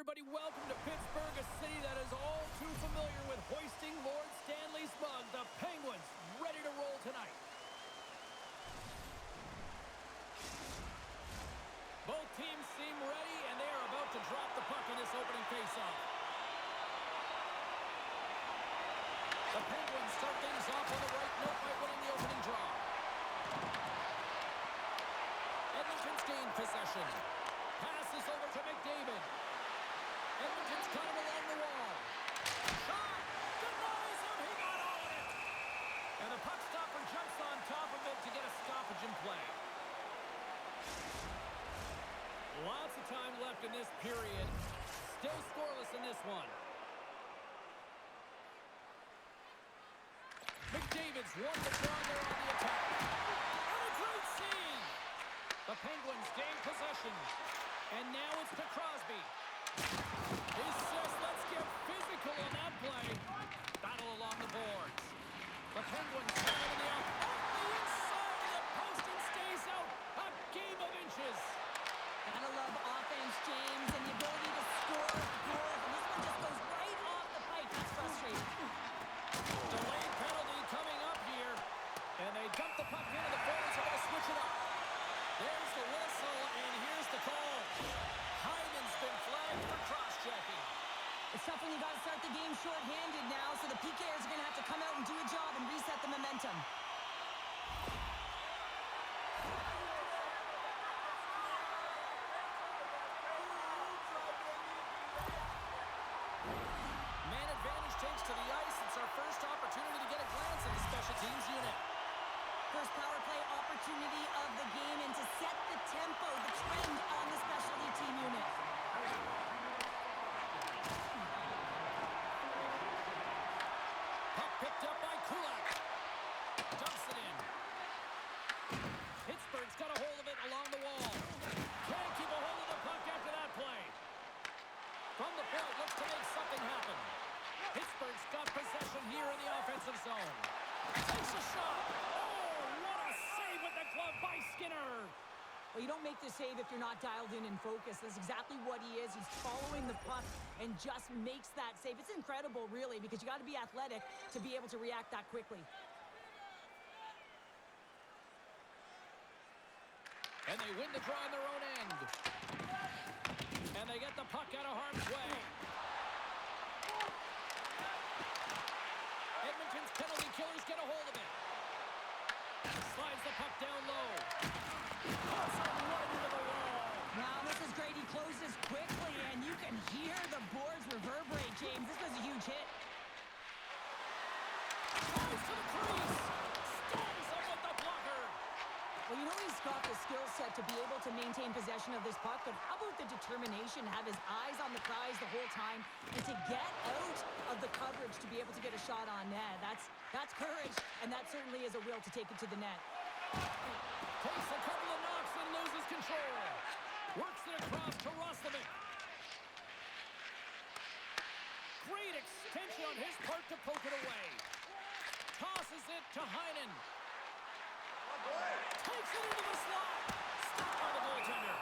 everybody. Welcome to Pittsburgh, a city that is all too familiar with hoisting Lord Stanley's mug. The Penguins ready to roll tonight. Both teams seem ready, and they are about to drop the puck in this opening faceoff. The Penguins start things off on the right note by winning the opening draw. Edmonton's gained possession. Passes over to McDavid. Edmonton's got him along the wall. Shot! Denies him! He got all of it! And the puck stopper jumps on top of it to get a stoppage in play. Lots of time left in this period. Still scoreless in this one. McDavid's won the draw there on the attack. And a great save! The Penguins gain possession. And now it's to Crosby. He says, let's get physical on that play. Battle along the boards. The Penguins have it in the out. Off the inside of the post and stays out. A game of inches. Gotta love offense, James, and the ability to score goals. And this one just goes right off the pipe. That's frustrating. Delayed penalty coming up here. And they dump the puck into the forwards. They're going to switch it up. There's the whistle, and here's the call. Hyman's been flagged for cross-checking. It's tough when you got to start the game short-handed now, so the PKers are going to have to come out and do a job and reset the momentum. Man advantage takes to the ice. It's our first opportunity to get a glance at the special teams unit. First power play opportunity of the game, and to set the tempo, the trend on the specialty team unit. Puck picked up by Kulak. Dumps it in. Pittsburgh's got a hold of it along the wall. Can't keep a hold of the puck after that play. From the point, looks to make something happen. Pittsburgh's got possession here in the offensive zone. Takes a shot. With the glove by Skinner. Well, you don't make the save if you're not dialed in and focused. That's exactly what he is. He's following the puck and just makes that save. It's incredible, really, because you got to be athletic to be able to react that quickly. And they win the draw on their own end. And they get the puck out of harm's way. Edmonton's penalty killers get a hold of it. Slides the puck down low. Puts it right into the wall. Wow, this is great. He closes quickly, and you can hear the boards reverberate, James. This was a huge hit. Slides to the crease. Stabs him with the blocker. Well, you know he's got the skill set to be able to maintain possession of this puck, but how about the determination, have his eyes on the prize the whole time, and to get out of the coverage to be able to get a shot on net? That's courage, and that certainly is a will to take it to the net. Takes a couple of knocks and loses control. Works it across to Roslovic. Great extension on his part to poke it away. Tosses it to Heinen. Takes it into the slot. Stopped by the goaltender.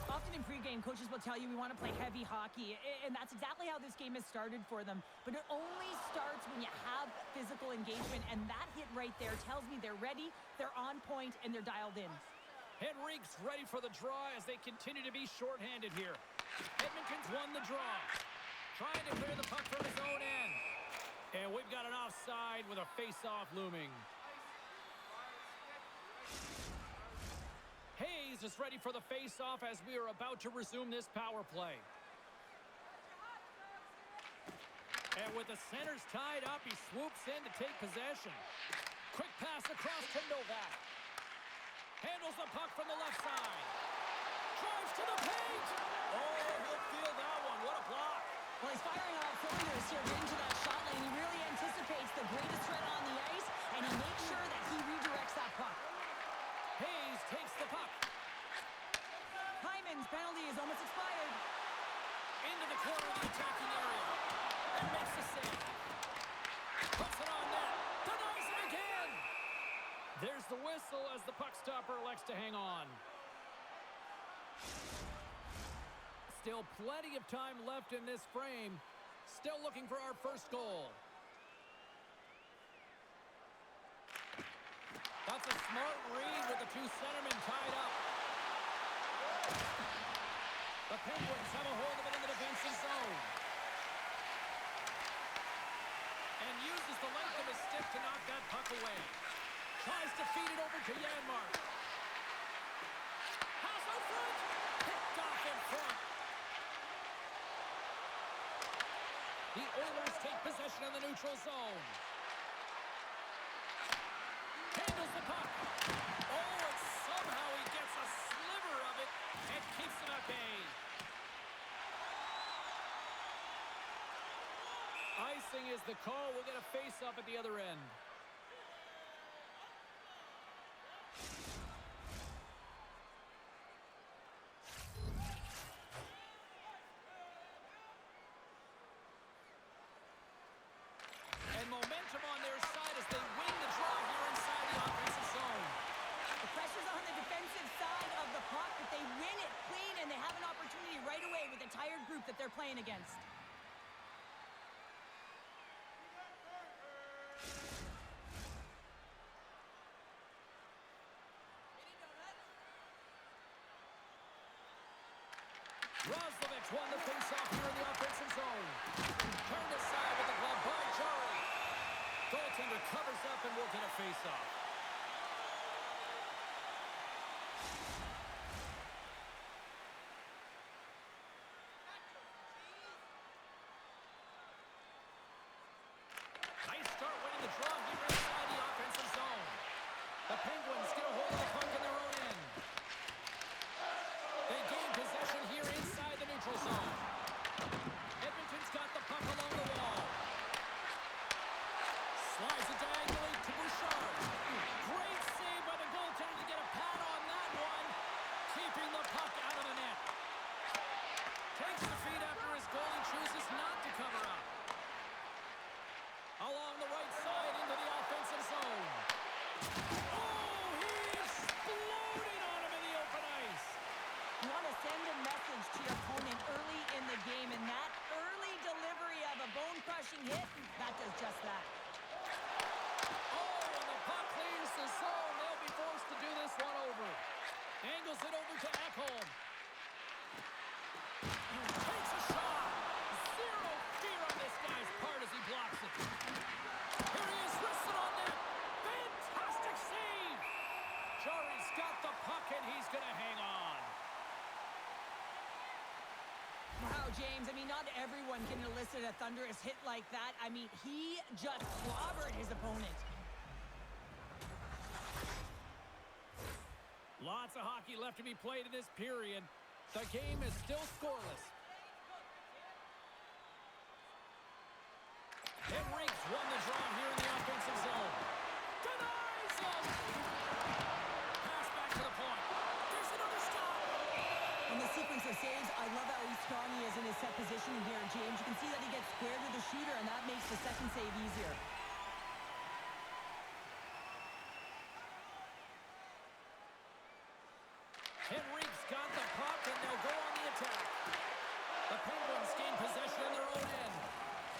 Often in pregame, coaches will tell you we want to play heavy hockey, and that's exactly how this game has started for them. But it only starts when you have physical engagement, and that hit right there tells me they're ready, they're on point, and they're dialed in. Henrique's ready for the draw as they continue to be shorthanded here. Edmonton's won the draw. Trying to clear the puck from his own end. And we've got an offside with a face-off looming. Hayes is ready for the face-off as we are about to resume this power play. And with the centers tied up, he swoops in to take possession. Quick pass across to Novak. Handles the puck from the left side. Drives to the paint. Oh, he'll feel that one. What a block. Well, he's firing on all cylinders here into that shot lane. He really anticipates the greatest threat on the ice, and he makes sure that he redirects that puck. Hayes takes the puck. Hyman's penalty is almost expired. Into the corner of the attacking area. And makes the save. Puts it on net. Denies it again. There's the whistle as the puck stopper elects to hang on. Still plenty of time left in this frame. Still looking for our first goal. That's a smart read with the two centermen tied up. The Penguins have a hold of it in the defensive zone. And uses the length of his stick to knock that puck away. Tries to feed it over to Janmark. Has out front. Picked off in front. The Oilers take possession in the neutral zone. Handles the puck. Oh, and somehow he gets a sliver of it and keeps it at bay. Icing is the call. We'll get a face-off at the other end. And momentum on their side as they win the draw here inside the offensive zone. The pressure's on the defensive side of the puck, but they win it clean, and they have an opportunity right away with the tired group that they're playing against. Roslovic won the face-off here in the offensive zone. Turned aside with the glove by Jarry. Goaltender covers up and will get a face-off. Nice start winning the draw here inside the offensive zone. The Penguins get a hold of the puck in their own end. They gain possession here inside the neutral zone. Edmonton's got the puck along the wall. Slides it diagonally to Bouchard. Great save by the goaltender to get a pad on that one. Keeping the puck out of the net. Takes the feed after his goalie chooses not to cover up. Along the right side into the offensive zone. Oh, he exploded on him in the open ice. You want to send a message to your opponent early in the game, and that early delivery of a bone-crushing hit, that does just that. Oh, and the puck clears the zone. They'll be forced to do this one over. Angles it over to Ekholm. Takes a shot. Zero fear on this guy's part as he blocks it. Here he is, wristed on net. Fantastic save. Jarry's got the puck, and he's going to hang on. Wow, James, I mean, not everyone can elicit a thunderous hit like that. I mean, he just clobbered his opponent. Lots of hockey left to be played in this period. The game is still scoreless. Henrique's won the draw here in the offensive zone. Denies him! Pass back to the point. There's another stop! In the sequence of saves, I love how strong he is in his set positioning here, James. You can see that he gets square to the shooter, and that makes the second save easier. Henrique's got the puck, and they'll go on the attack. The Penguins gain possession in their own end.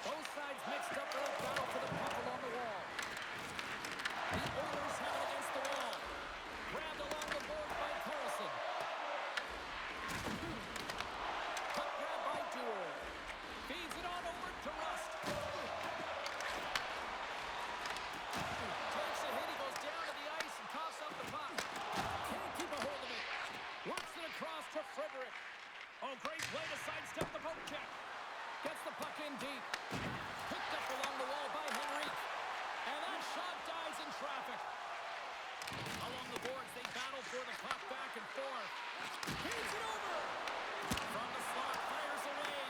Both sides mixed up for a battle for the puck along the wall. The Oilers have it against the wall. Grabbed along the board by Carlson. Puck grab by Duel. Feeds it on over to Rust. Takes a hit. He goes down to the ice and coughs up the puck. Can't keep a hold of it. Works it across to Frederick. Oh, great play to sidestep the poke check. Gets the puck in deep. Picked up along the wall by Henrique. And that shot dies in traffic. Along the boards, they battle for the puck back and forth. Feeds it over. From the slot, fires away.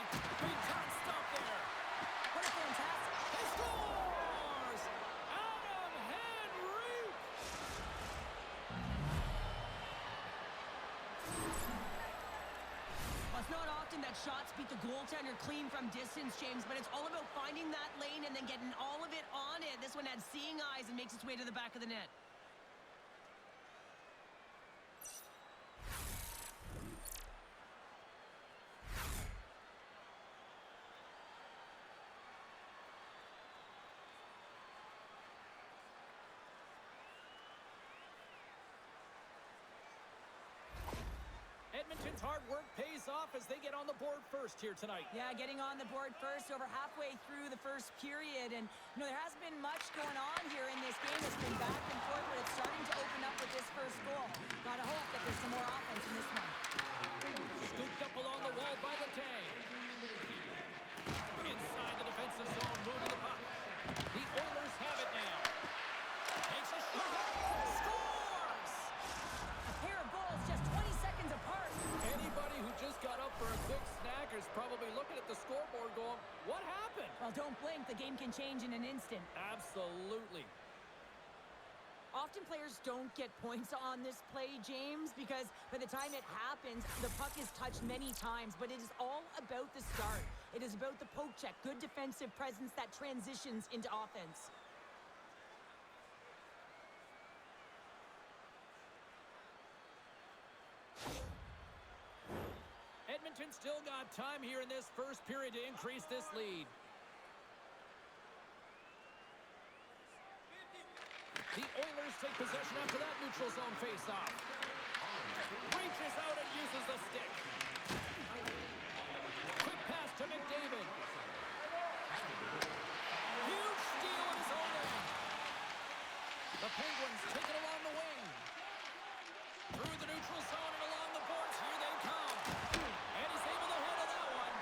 Big time stop there. What a fantastic... He scores! Adam Henrique! Well, it's not often that shots beat the goaltender clean from distance, James, but it's all about finding that lane and then getting all of it on it. This one had seeing eyes and makes its way to the back of the net. pays off as they get on the board first here tonight. Yeah, getting on the board first over halfway through the first period. And, there hasn't been much going on here in this game. It's been back and forth, but it's starting to open up with this first goal. Gotta hope that there's some more offense in this one. Scooped up along the wall by the Tang. Inside the defensive zone, moving the puck. The Oilers have it now. Takes a shot. Scores! A pair of goals just 20 seconds apart. Anybody who just got up for a quick snack is probably looking at the scoreboard going, what happened? Well, don't blink. The game can change in an instant. Absolutely. Often players don't get points on this play, James, because by the time it happens, the puck is touched many times, but it is all about the start. It is about the poke check, good defensive presence that transitions into offense. Edmonton still got time here in this first period to increase this lead. The Oilers take possession after that neutral zone faceoff. Reaches out and uses the stick. Quick pass to McDavid. Huge steal in his own end. The Penguins take it along the wing. Through the neutral zone and along the boards. Here they come. And he's able to handle that one.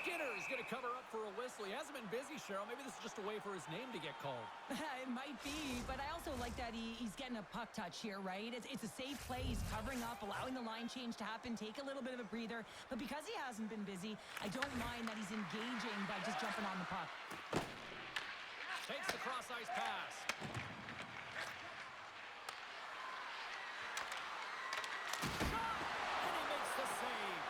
Skinner's going to cover up for a whistle. He hasn't been busy, Cheryl. Maybe this is just a way for his name to get called. It might be, but I also like that he's getting a puck touch here, right? It's a safe play. He's covering up, allowing the line change to happen, take a little bit of a breather. But because he hasn't been busy, I don't mind that he's engaging by just jumping on the puck. Takes the cross-ice pass. And he makes the save.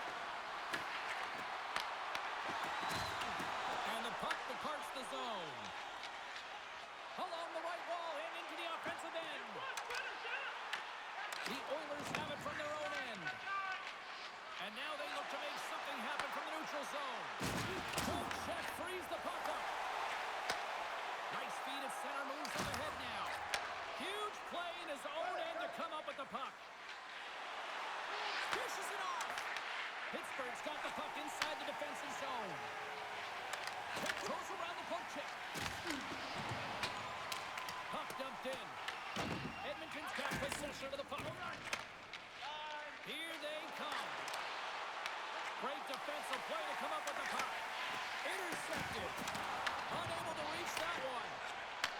And the puck departs the zone. Along the right wall and into the offensive end. The Oilers have it from their own end. And now they look to make something happen from the neutral zone. Poke check frees the puck up. Nice feed at center, moves up ahead now. Huge play in his own end to come up with the puck. Dishes it off. Pittsburgh's got the puck inside the defensive zone. Goes around the poke check. Puck dumped in. Edmonton's got possession of the puck. Here they come. Great defensive play to come up with the puck. Intercepted. Unable to reach that one.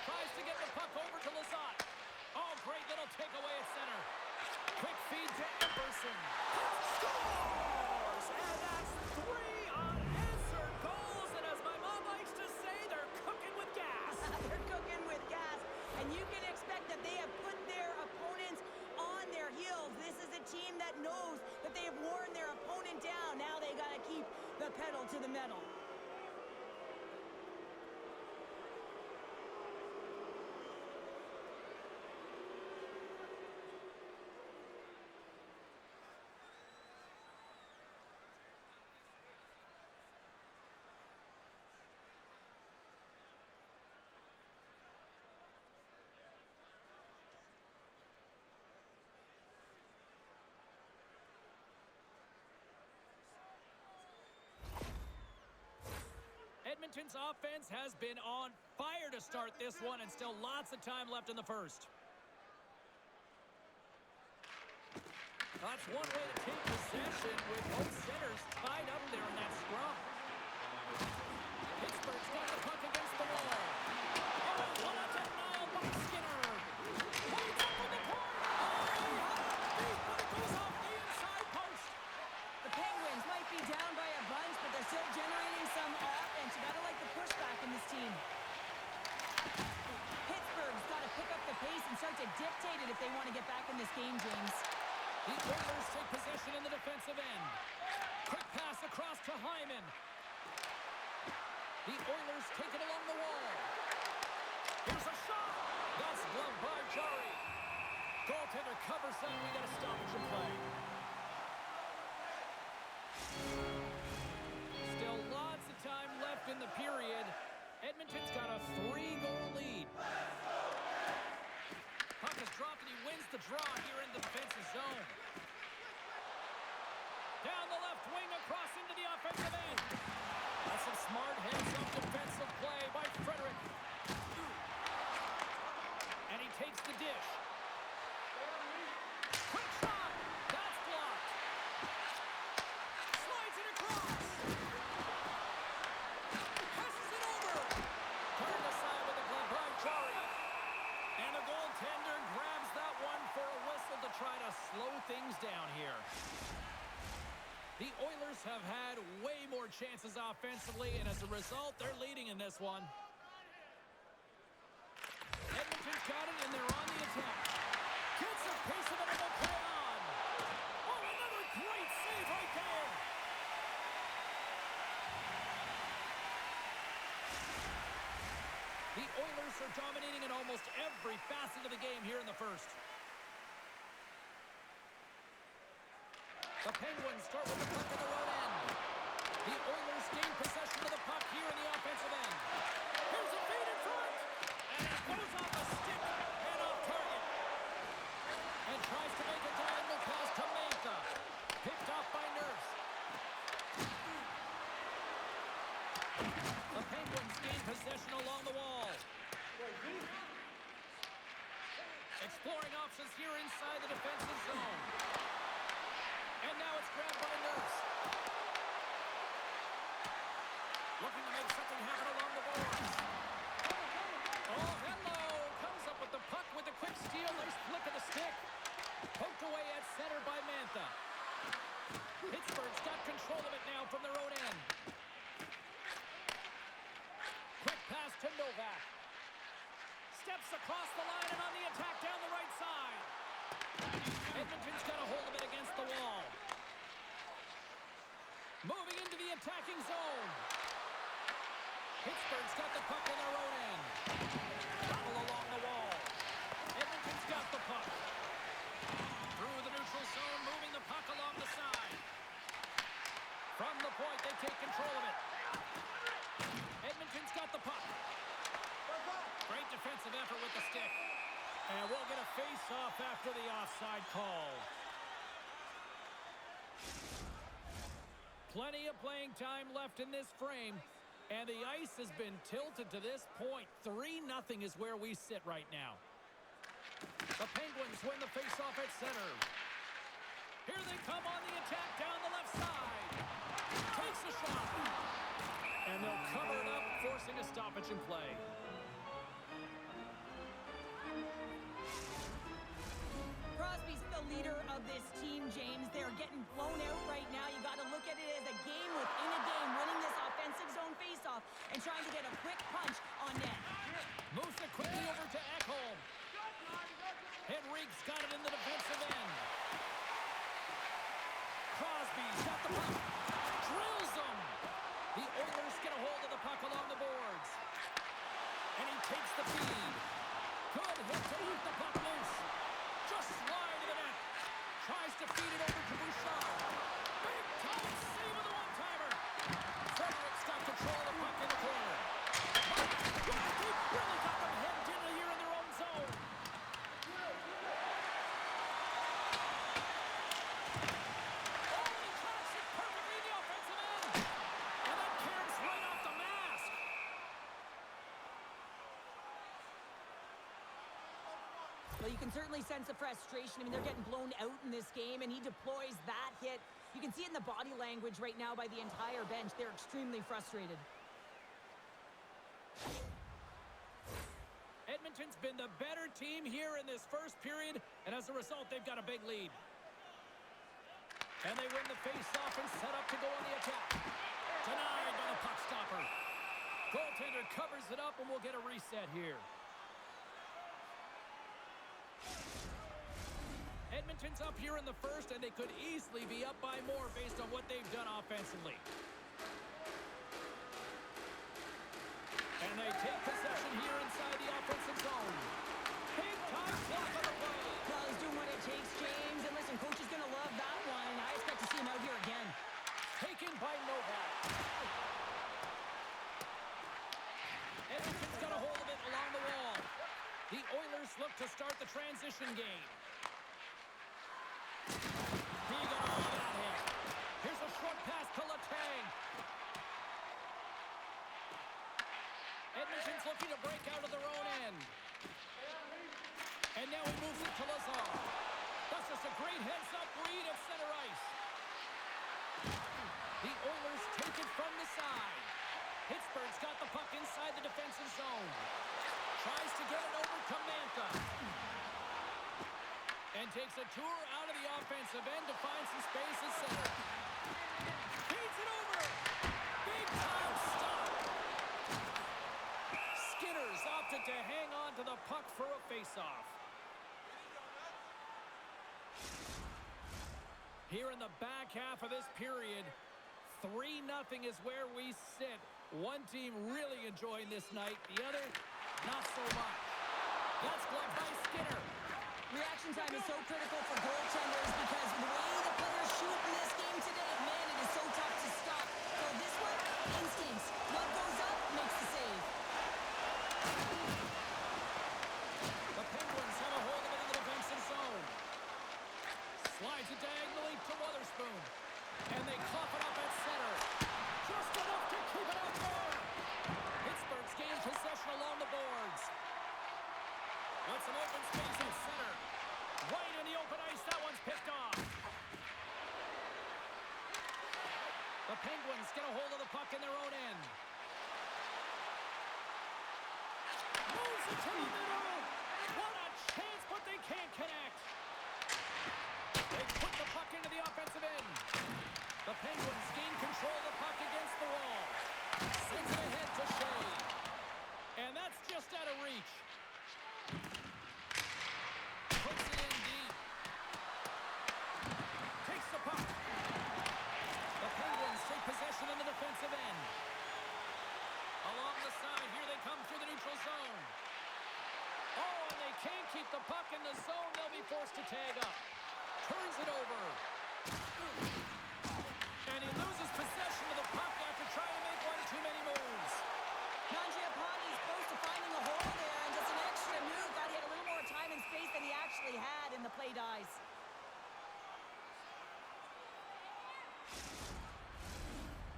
Tries to get the puck over to Lazat. Oh, great little takeaway at center. Quick feed to Emerson. Scores! And that's 3 unanswered goals. And as my mom likes to say, they're cooking with gas. They're cooking with gas, and you can expect that they have put their opponents on their heels. This is a team that knows that they have worn their opponent down. Now they got to keep the pedal to the metal. Edmonton's offense has been on fire to start this one, and still lots of time left in the first. That's one way to take possession with both centers tied up there in that scrum. Pittsburgh's got the puck against the wall. Oh, what a denial by Skinner. Points up on the corner. Oh, it goes off the inside post. The Penguins might be down by a bunch, but they're still generating some offense. You gotta like the pushback in this team. Pittsburgh's got to pick up the pace and start to dictate it if they want to get back in this game, James. The Oilers take possession in the defensive end. Quick pass across to Hyman. The Oilers take it along the wall. Here's a shot. That's gloved by Jari. Goaltender covers that. We got a stoppage in play. Still lots of time left in the period. Edmonton's got a 3-goal lead. Puck is dropped and he wins the draw here in the defensive zone. Down the swing across into the offensive end. That's some smart heads-up defensive play by Frederick. And he takes the dish. Quick shot. That's blocked. Slides it across. Passes it over. Turned aside with a glove by Jari. And the goaltender grabs that one for a whistle to try to slow things down here. The Oilers have had way more chances offensively, and as a result, they're leading in this one. Edmonton's got it, and they're on the attack. Gets a piece of it, and they'll play on. Oh, another great save right there. The Oilers are dominating in almost every facet of the game here in the first. The Penguins start with the puck at the road end. The Oilers gain possession of the puck here in the offensive end. Here's a feed in front. And it goes off the stick and off target. And tries to make a diagonal pass to Mantha. Picked off by Nurse. The Penguins gain possession along the wall. Exploring options here inside the defensive zone. And now it's grabbed by Nurse. Looking to make something happen along the boards. Oh, hello. Comes up with the puck with a quick steal. Nice flick of the stick. Poked away at center by Mantha. Pittsburgh's got control of it now from their own end. Quick pass to Novak. Steps across the line and on the attack down the right side. Edmonton's got a hold of it against the wall. Moving into the attacking zone. Pittsburgh's got the puck in their own end. Battle along the wall. Edmonton's got the puck. Through the neutral zone, moving the puck along the side. From the point, they take control of it. Edmonton's got the puck. Great defensive effort with the stick. And we'll get a face-off after the offside call. Plenty of playing time left in this frame. And the ice has been tilted to this point. 3-0 is where we sit right now. The Penguins win the face-off at center. Here they come on the attack down the left side. Takes a shot. And they'll cover it up, forcing a stoppage in play. Crosby's the leader of this team, James. They're getting blown out right now. You got to look at it as a game within a game, winning this offensive zone faceoff and trying to get a quick punch on net. Moves it quickly over to Ekholm. Henrique's got it in the defensive end. Crosby's got the puck. Drills him. The Oilers get a hold of the puck along the boards. And he takes the feed. Good hit to eat the puck loose. Just slide to the net. Tries to feed it over to Bouchard. Big time save of the one-timer. Frederick's got control of the puck in the corner. He really got them hemmed in here in their own zone. Oh, he tracks it perfectly in the offensive end. And that carries right off the mask. Well, you can certainly sense the frustration. I mean, they're getting blown out in this game, and he deploys that hit. You can see it in the body language right now by the entire bench. They're extremely frustrated. Edmonton's been the better team here in this first period, and as a result, they've got a big lead. And they win the face-off and set up to go on the attack. Denied by the puck stopper. Goaltender covers it up, and we'll get a reset here. Edmonton's up here in the first, and they could easily be up by more based on what they've done offensively. And they take possession here inside the offensive zone. Big time block on the play. Well, he's doing what it takes, James. And listen, coach is going to love that one. I expect to see him out here again. Taken by Novak. Edmonton's got a hold of it along the wall. The Oilers look to start the transition game. He got all that hit. Here's a short pass. Edmonton's looking to break out of their own end. And now he moves it to Lazar. That's just a great heads-up read at center ice. The Oilers take it from the side. Pittsburgh's got the puck inside the defensive zone. Tries to get it over to Mantha. And takes a tour out of the offensive end to find some space at center. Feeds it over. Big time stop. Skinner's opted to hang on to the puck for a face-off. Here in the back half of this period, 3-0 is where we sit. One team really enjoying this night, the other, not so much. That's gloved by Skinner. Reaction time is so critical for goaltenders because the way the players shoot in this game today, man, it is so tough to stop. So this one, instincts. What goes up makes the save. The Penguins have a hold of it in the defensive zone. Slides it diagonally to Wotherspoon. And they cough it up at center. Just enough to keep it out there. Pittsburgh's gained possession along the boards. Wants some open space at center. Right in the open ice, that one's picked off. The Penguins get a hold of the puck in their own end. Moves it to the middle. What a chance, but they can't connect. They put the puck into the offensive end. The Penguins gain control of the puck against the wall. Sends it ahead to Shea. And that's just out of reach. Puts it in deep. Takes the puck. The Penguins take possession in the defensive end. Along the side, here they come through the neutral zone. Oh, and they can't keep the puck in the zone. They'll be forced to tag up. Turns it over. And he loses possession of the puck after trying to make one too many moves. Mangiapane's close to finding a hole there, and just an extra move. Thought he had a little more time and space than he actually had, and the play dies.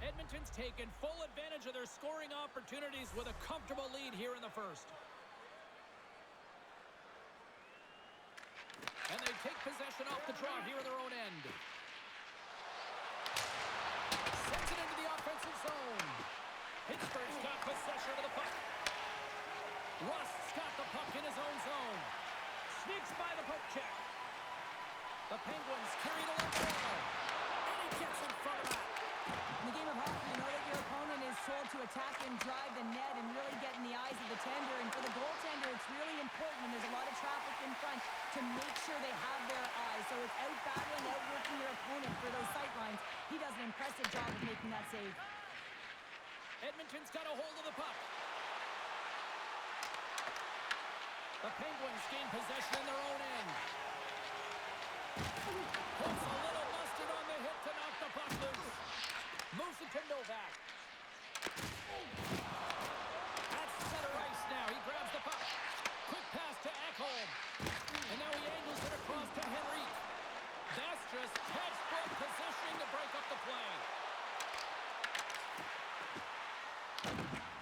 Edmonton's taken full advantage of their scoring opportunities with a comfortable lead here in the first. And they take possession off the draw here in their own end. Sends it into the offensive zone. Pittsburgh's got possession of the puck. Rust's got the puck in his own zone. Sneaks by the poke check. The Penguins carry the left wall. And he gets in front of that. In the game of hockey, you know that your opponent is told to attack and drive the net and really get in the eyes of the tender. And for the goaltender, it's really important when there's a lot of traffic in front to make sure they have their eyes. So it's out-battling, outworking your opponent for those sight lines. He does an impressive job of making that save. Edmonton's got a hold of the puck. The Penguins gain possession in their own end. Puts a little mustard on the hip to knock the puck loose. Moves it to Novak. At center ice now. He grabs the puck. Quick pass to Ekholm. And now he angles it across to Henrique. That's just textbook positioning to break up the play.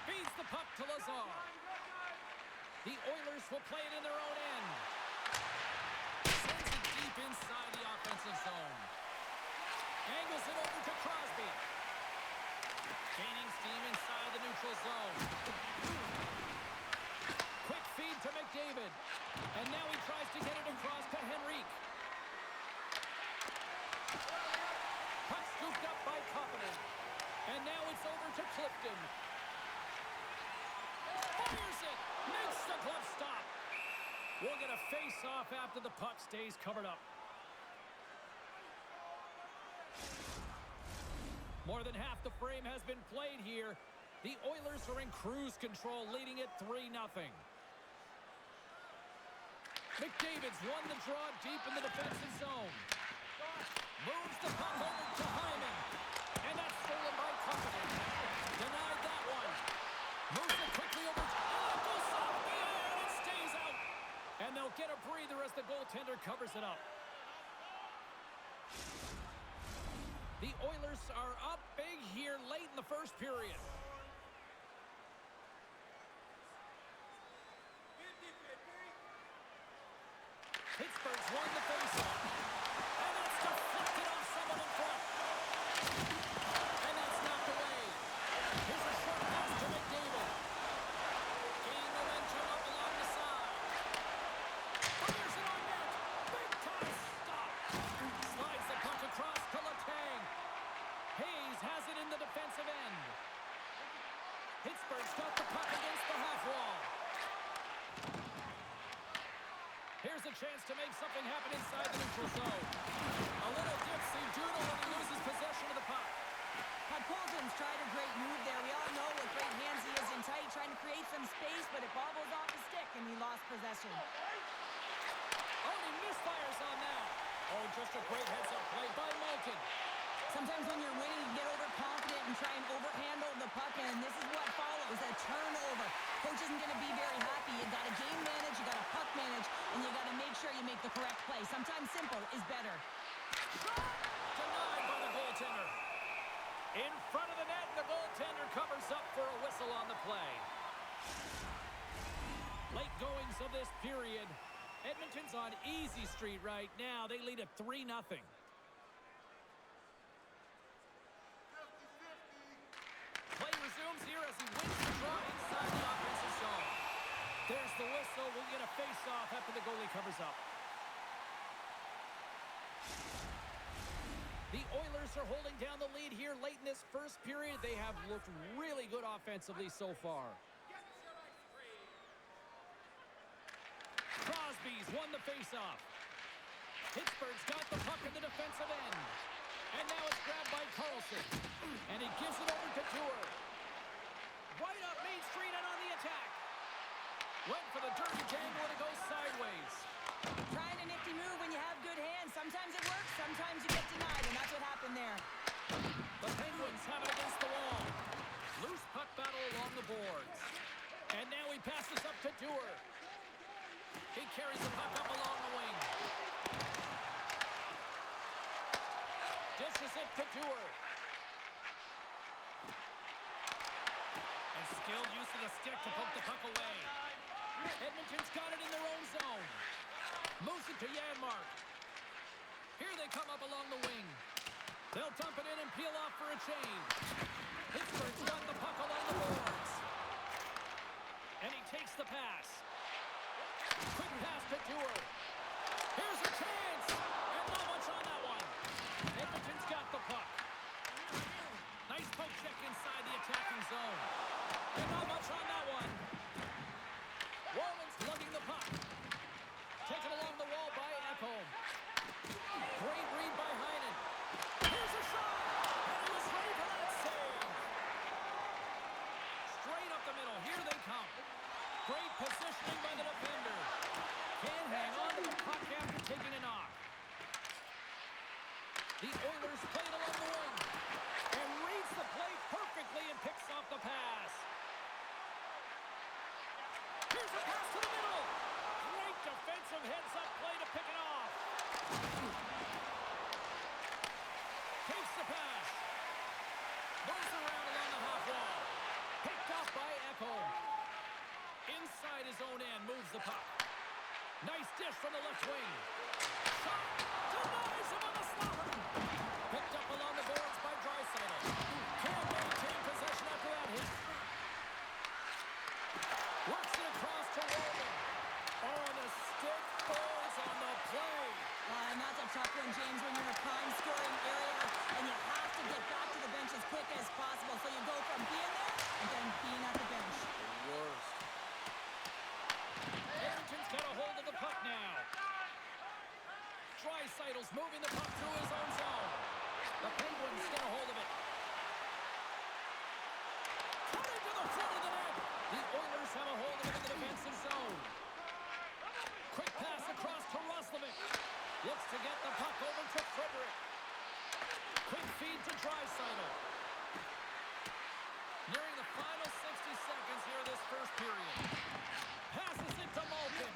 Feeds the puck to Lazar. The Oilers will play it in their own end. Sends it deep inside the offensive zone. Angles it over to Crosby. Gaining steam inside the neutral zone. Quick feed to McDavid. And now he tries to get it across to Henrique. Puck scooped up by Koppinen. And now it's over to Clifton. Fires it. Makes the glove stop. We'll get a face-off after the puck stays covered up. More than half the frame has been played here. The Oilers are in cruise control, leading it 3-0. McDavid's won the draw deep in the defensive zone. Moves the puck over to Hyman. And that's stolen by Koppinen. Denied that one. Moves it quickly over to goes off the iron. It stays out. And they'll get a breather as the goaltender covers it up. The Oilers are up big here late in the first period. Pittsburgh's won the faceoff. And that's deflected off someone in front. And that's knocked away. Here's a short pass to McDavid. Gain momentum up along the side. Fires it on net. Big time stop. Slides the puck across to Letang. Hayes has it in the defensive end. Pittsburgh's got the puck against the half wall. Here's a chance to make something happen inside the neutral zone. A little dipsy doodle when he loses possession of the puck. Colton's tried a great move there. We all know what great hands he is in tight, trying to create some space, but it bobbles off the stick, and he lost possession. Oh, and he misfires on that. Oh, just a great heads-up play by Malkin. Sometimes when you're winning, you get overconfident and try and overhandle the puck, and this is what follows, a turnover. Coach isn't going to be very happy. You got to game manage, you got to puck manage, and you got to make sure you make the correct play. Sometimes simple is better. Denied by the goaltender. In front of the net, the goaltender covers up for a whistle on the play. Late goings of this period. Edmonton's on easy street right now. They lead at 3-0. Play resumes here as he wins the draw inside the offensive zone. There's the whistle. We'll get a face-off after the goalie covers up. The Oilers are holding down the lead here late in this first period. They have looked really good offensively so far. Crosby's won the face-off. Pittsburgh's got the puck in the defensive end. And now it's grabbed by Carlson. And he gives it over to Tour. Right up Main Street and on the attack. Went for the dirty tangle and it goes sideways. Trying a nifty move when you have good hands. Sometimes it works, sometimes you get denied, and that's what happened there. The Penguins have it against the wall. Loose puck battle along the boards. And now he passes up to Tour. He carries the puck up along the wing. Dishes it to Tour. And skilled use of the stick to poke the puck away. Edmonton's got it in their own zone. Moves it to Janmark. Here they come up along the wing. They'll dump it in and peel off for a change. Pittsburgh's got the puck along the boards. And he takes the pass. Quick pass to Tour. Here's a chance. And not much on that one. Edmonton's got the puck. Nice poke check inside the attacking zone. And not much on that one. Walman's lugging the puck. Taken along the wall by Ekholm. Great read by Heinen. Here's a shot. And he was ready for that save. Straight up the middle. Here they come. Great positioning by the defender. Can't hang on to the puck after taking a knock. The Oilers play it along the wing. And reads the play perfectly and picks off the pass. Here's a pass to the middle. Great defensive heads-up play to pick it off. Takes the pass. Moves around along the half wall. Picked off by Ekholm. Inside his own end, moves the puck. Nice dish from the left wing. Shot. Denies him on the slapper. Picked up along the boards by Draisaitl. Can't maintain possession after that hit. Works it across to Walman. Oh, the stick falls on the play. And that's a tough one, James, when you're in a prime scoring area and you have to get back to the bench as quick as possible. So you go from being there and then being at the bench. The worst. Edmonton's got a hold of the puck now. Draisaitl's moving the puck through his own zone. The Penguins get a hold of it. Coming to the front of the net. The Oilers have a hold of it in the defensive zone. Quick pass across to Roslovic. Looks to get the puck over to Frederick. Quick feed to Draisaitl. Nearing the final 60 seconds here of this first period. Passes it to Malkin.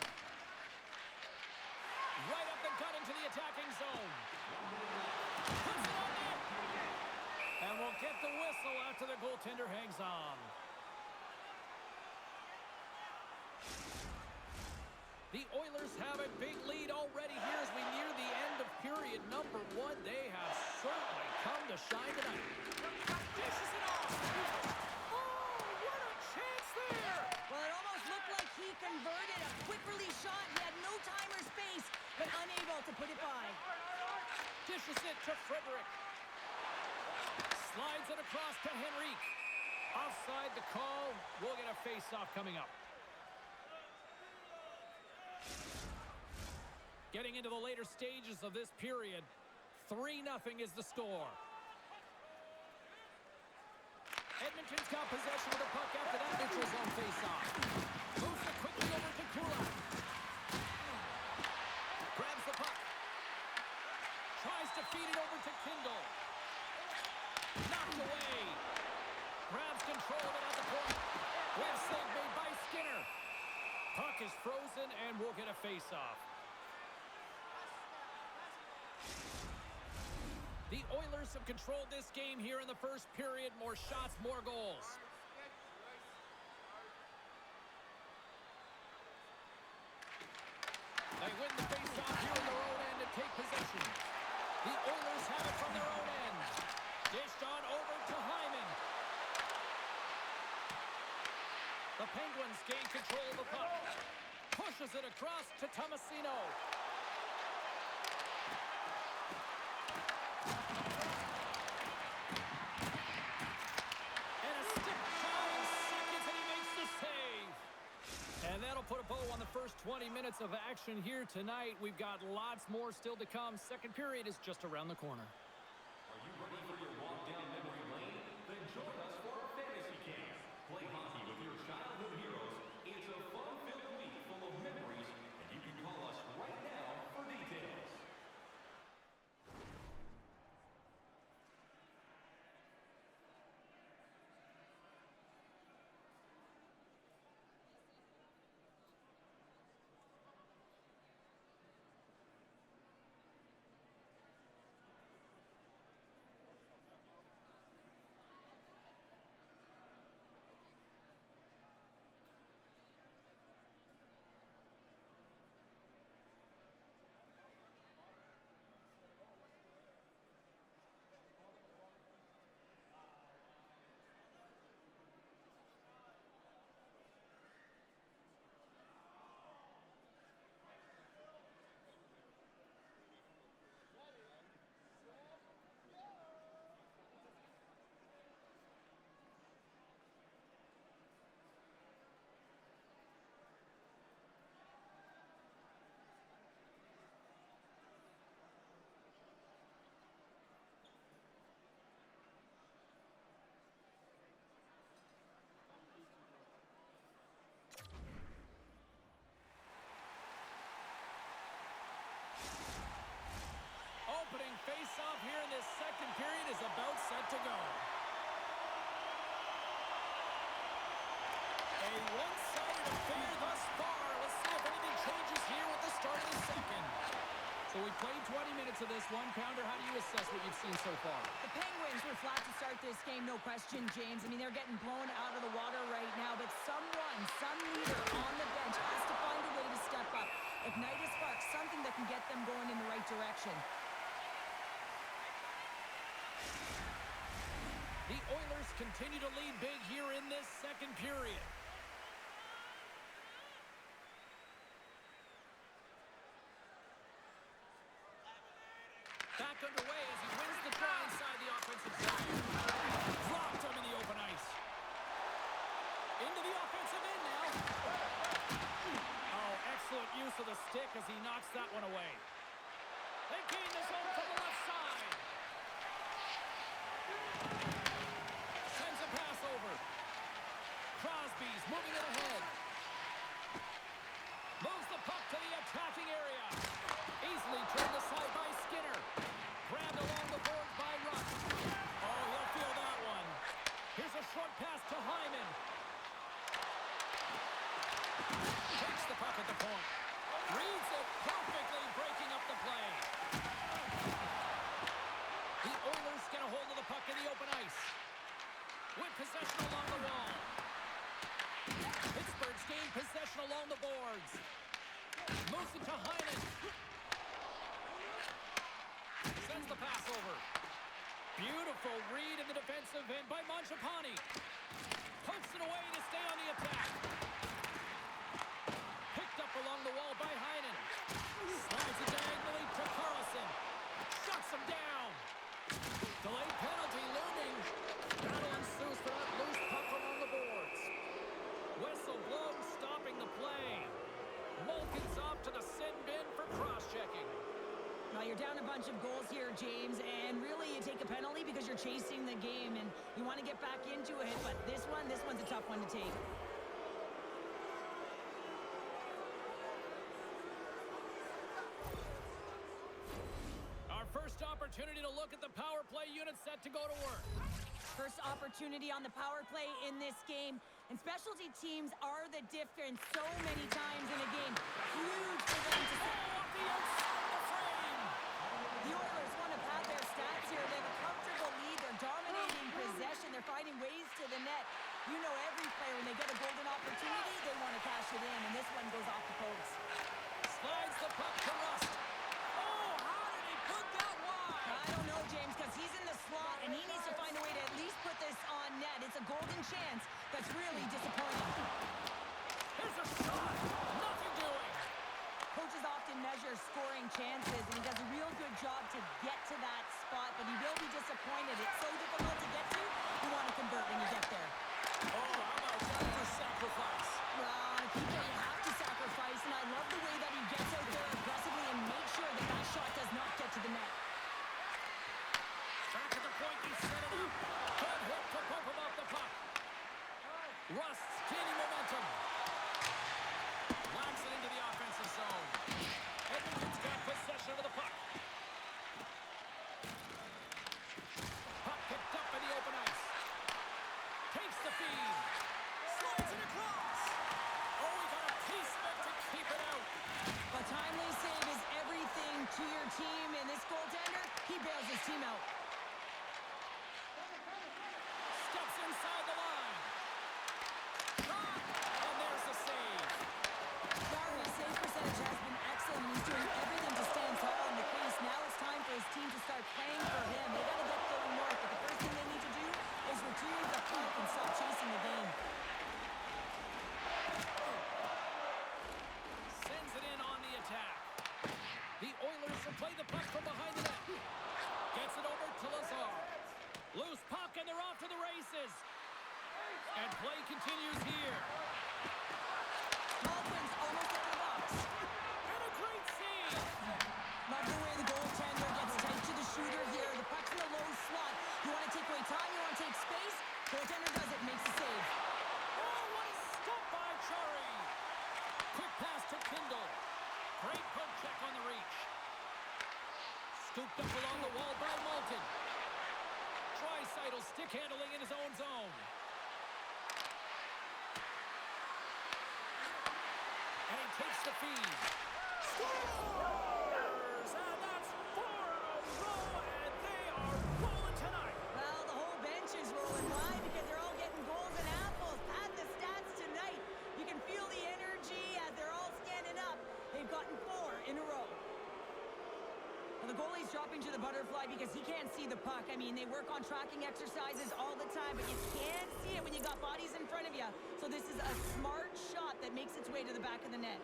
Right up the gut into the attacking zone. Puts it on net. And we'll get the whistle after the goaltender hangs on. The Oilers have a big lead already. period number one. They have certainly come to shine tonight. Dishes it off. Oh, what a chance there. Well, it almost looked like he converted a quick release shot. He had no time or space, but unable to put it by. Dishes it to Frederick. Slides it across to Henrique. Offside the call. We'll get a face-off coming up. Getting into the later stages of this period, 3-0 is the score. Edmonton's got possession of the puck after that neutral zone face-off. Moves it quickly over to Kulak. Grabs the puck. Tries to feed it over to Kindle. Knocked away. Grabs control of it at the point. Glove save made by Skinner. Puck is frozen, and we'll get a face-off. The Oilers have controlled this game here in the first period. More shots, more goals. They win the face-off here in their own end and take possession. The Oilers have it from their own end. Dished on over to Hyman. The Penguins gain control of the puck. Pushes it across to Tomasino. And that'll put a bow on the first 20 minutes of action here tonight. We've got lots more still to come. Second period is just around the corner. Are you ready for your walk down memory lane? Then join us for our fantasy camp. Play hockey with your childhood heroes. It's a fun-filled week full of memories, and you can call us right now for details. Opening face-off here in this second period is about set to go. A one-sided affair thus far. Let's see if anything changes here with the start of the second. So we played 20 minutes of this one. Pounder, how do you assess what you've seen so far? The Penguins were flat to start this game, no question, James. I mean, they're getting blown out of the water right now, but some leader on the bench has to find a way to step up, ignite a spark, something that can get them going in the right direction. The Oilers continue to lead big here in this second period. Back underway as he wins the draw inside the offensive zone. Dropped him in the open ice. Into the offensive end now. Oh, excellent use of the stick as he knocks that one away. They gain the zone from the left side. Sends a pass over. Crosby's moving it ahead. Moves the puck to the attacking area. Easily turned aside by Skinner. Grabbed along the boards by Russ. Oh, he'll feel that one. Here's a short pass to Hyman. Takes the puck at the point. Reads it perfectly, breaking up the play. The Oilers get a hold of the puck in the open ice. With possession along the wall. Pittsburgh's gained possession along the boards. Moves it to Hyman. the pass over. Beautiful read in the defensive end by Mangiapane. Pokes it away to stay on the attack. Picked up along the wall by Heinen. Slides it diagonally to Carlson. Shuts him down. Delayed penalty looming. Battle ensues for that loose puck along the boards. Whistle blown, stopping the play. Malkin's off to the sin bin for cross-checking. Now you're down a bunch of goals here, James, and really you take a penalty because you're chasing the game and you want to get back into it, but this one's a tough one to take. Our first opportunity to look at the power play unit set to go to work. First opportunity on the power play in this game, and specialty teams are the difference so many times in a game. Huge for them to set. Off the outside of the frame. The Oilers want to pad their stats here. They have a comfortable lead. They're dominating possession. They're finding ways to the net. You know every player, when they get a golden opportunity, they want to cash it in, and this one goes off the post. Slides the puck to Rust. Oh, how did he put that wide? I don't know, James, because he's in the slot, and he needs to find a way to at least put this on net. It's a golden chance that's really disappointing. Here's a shot. Nothing doing. Coaches often measure scoring chances, and he does a real good job to get to that spot, but he will be disappointed. It's so difficult to get to. You want to convert when you get there. Oh, how about that for sacrifice? Well, people, you have to sacrifice, and I love the way that he gets out there aggressively and makes sure that that shot does not get to the net. Back at the point, he set it up. Good hit to bump him off the puck. Rust's gaining momentum. Locks it into the offensive zone. Edmonton's got possession of the puck. Puck picked up in the open ice. Takes the feed. Slides it across. Oh, he got a piece of it to keep it out. A timely save is everything to your team, and this goaltender, he bails his team out. Steps inside the line. Shot. And there's the save. Darby's save percentage has been excellent, and he's doing everything to stand tall in the crease. Now it's time for his team to start playing for him. They got to get going north, but the first thing they need to do is retrieve the puck and stop chasing the game. Sends it in on the attack. The Oilers will play the puck from behind the net. Gets it over to Lazar. Loose puck, and they're off to the races. And play continues here. Dolphins almost out of the box. And a great save. Love the way the goaltender gets tight to the shooter here. The puck's in a low slot. You want to take away time, you want to take space. Goaltender does it, makes the save. Oh, what a stop by Chari. Quick pass to Kindle. Great poke check on the reach. Scooped up along the wall by Malkin. Draisaitl stick handling in his own zone. And he takes the feed. Scores! And that's 4 in a row, and they are rolling tonight. Well, the whole bench is rolling. Why? Because they're all getting goals and apples. Pad the stats tonight. You can feel the energy as they're all standing up. They've gotten 4 in a row. Well, the goalie's dropping to the butterfly because he can't see the puck. I mean, they work on tracking exercises all the time, but you can't see it when you got bodies in front of you. So this is a smart shot that makes its way to the back of the net.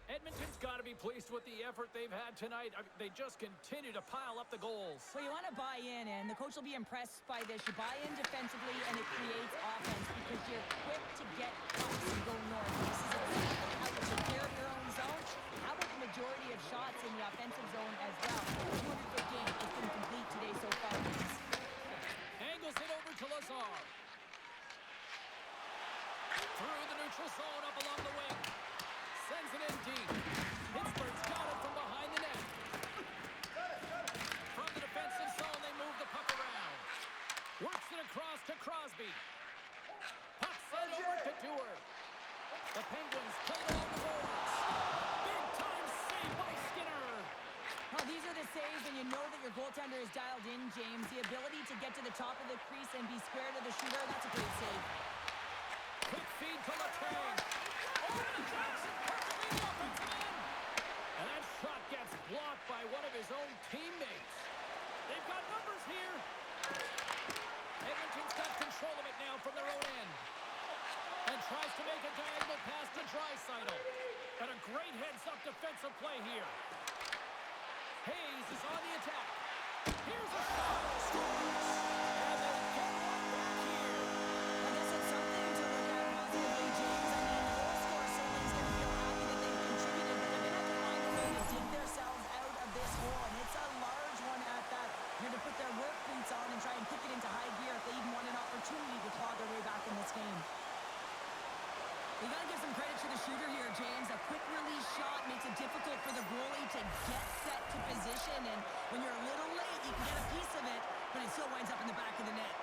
Edmonton's got to be pleased with the effort they've had tonight. I mean, they just continue to pile up the goals. Well, you want to buy in, and the coach will be impressed by this. You buy in defensively, and it creates offense because you're quick to get pucks and go north. This is exactly how you take care of your own zone. How about the majority of shots in the offensive zone as well? 200-foot game. It's been complete today so far. Angles it over to Lazar. Through the neutral zone, up along the wing. Sends it in deep. Pittsburgh's got it from behind the net. From the defensive zone, they move the puck around. Works it across to Crosby. Puck sent over to Dewar. The Penguins play it along the boards. Big time save by Skinner. Well, these are the saves, and you know that your goaltender is dialed in, James. The ability to get to the top of the crease and be square to the shooter, that's a great save. Quick feed to Letang. Over to Jackson, perfectly in the offensive end. And that shot gets blocked by one of his own teammates. They've got numbers here. Edmonton's got control of it now from their own end. And tries to make a diagonal pass to Draisaitl. And a great heads-up defensive play here. Hayes is on the attack. Here's a shot. And they get one back here. I guess it's something to look at positively, James. I mean, the goal scorer certainly is going to feel happy that they've contributed, but they're going to have to find a way to dig themselves out of this hole, and it's a large one at that. They're going to put their work boots on and try and kick it into high gear if they even want an opportunity to claw their way back in this game. You got to give some credit to the shooter here, James. A quick release shot makes it difficult for the goalie to get set to position, and when you're a little late, you can get a piece of it, but it still winds up in the back of the net.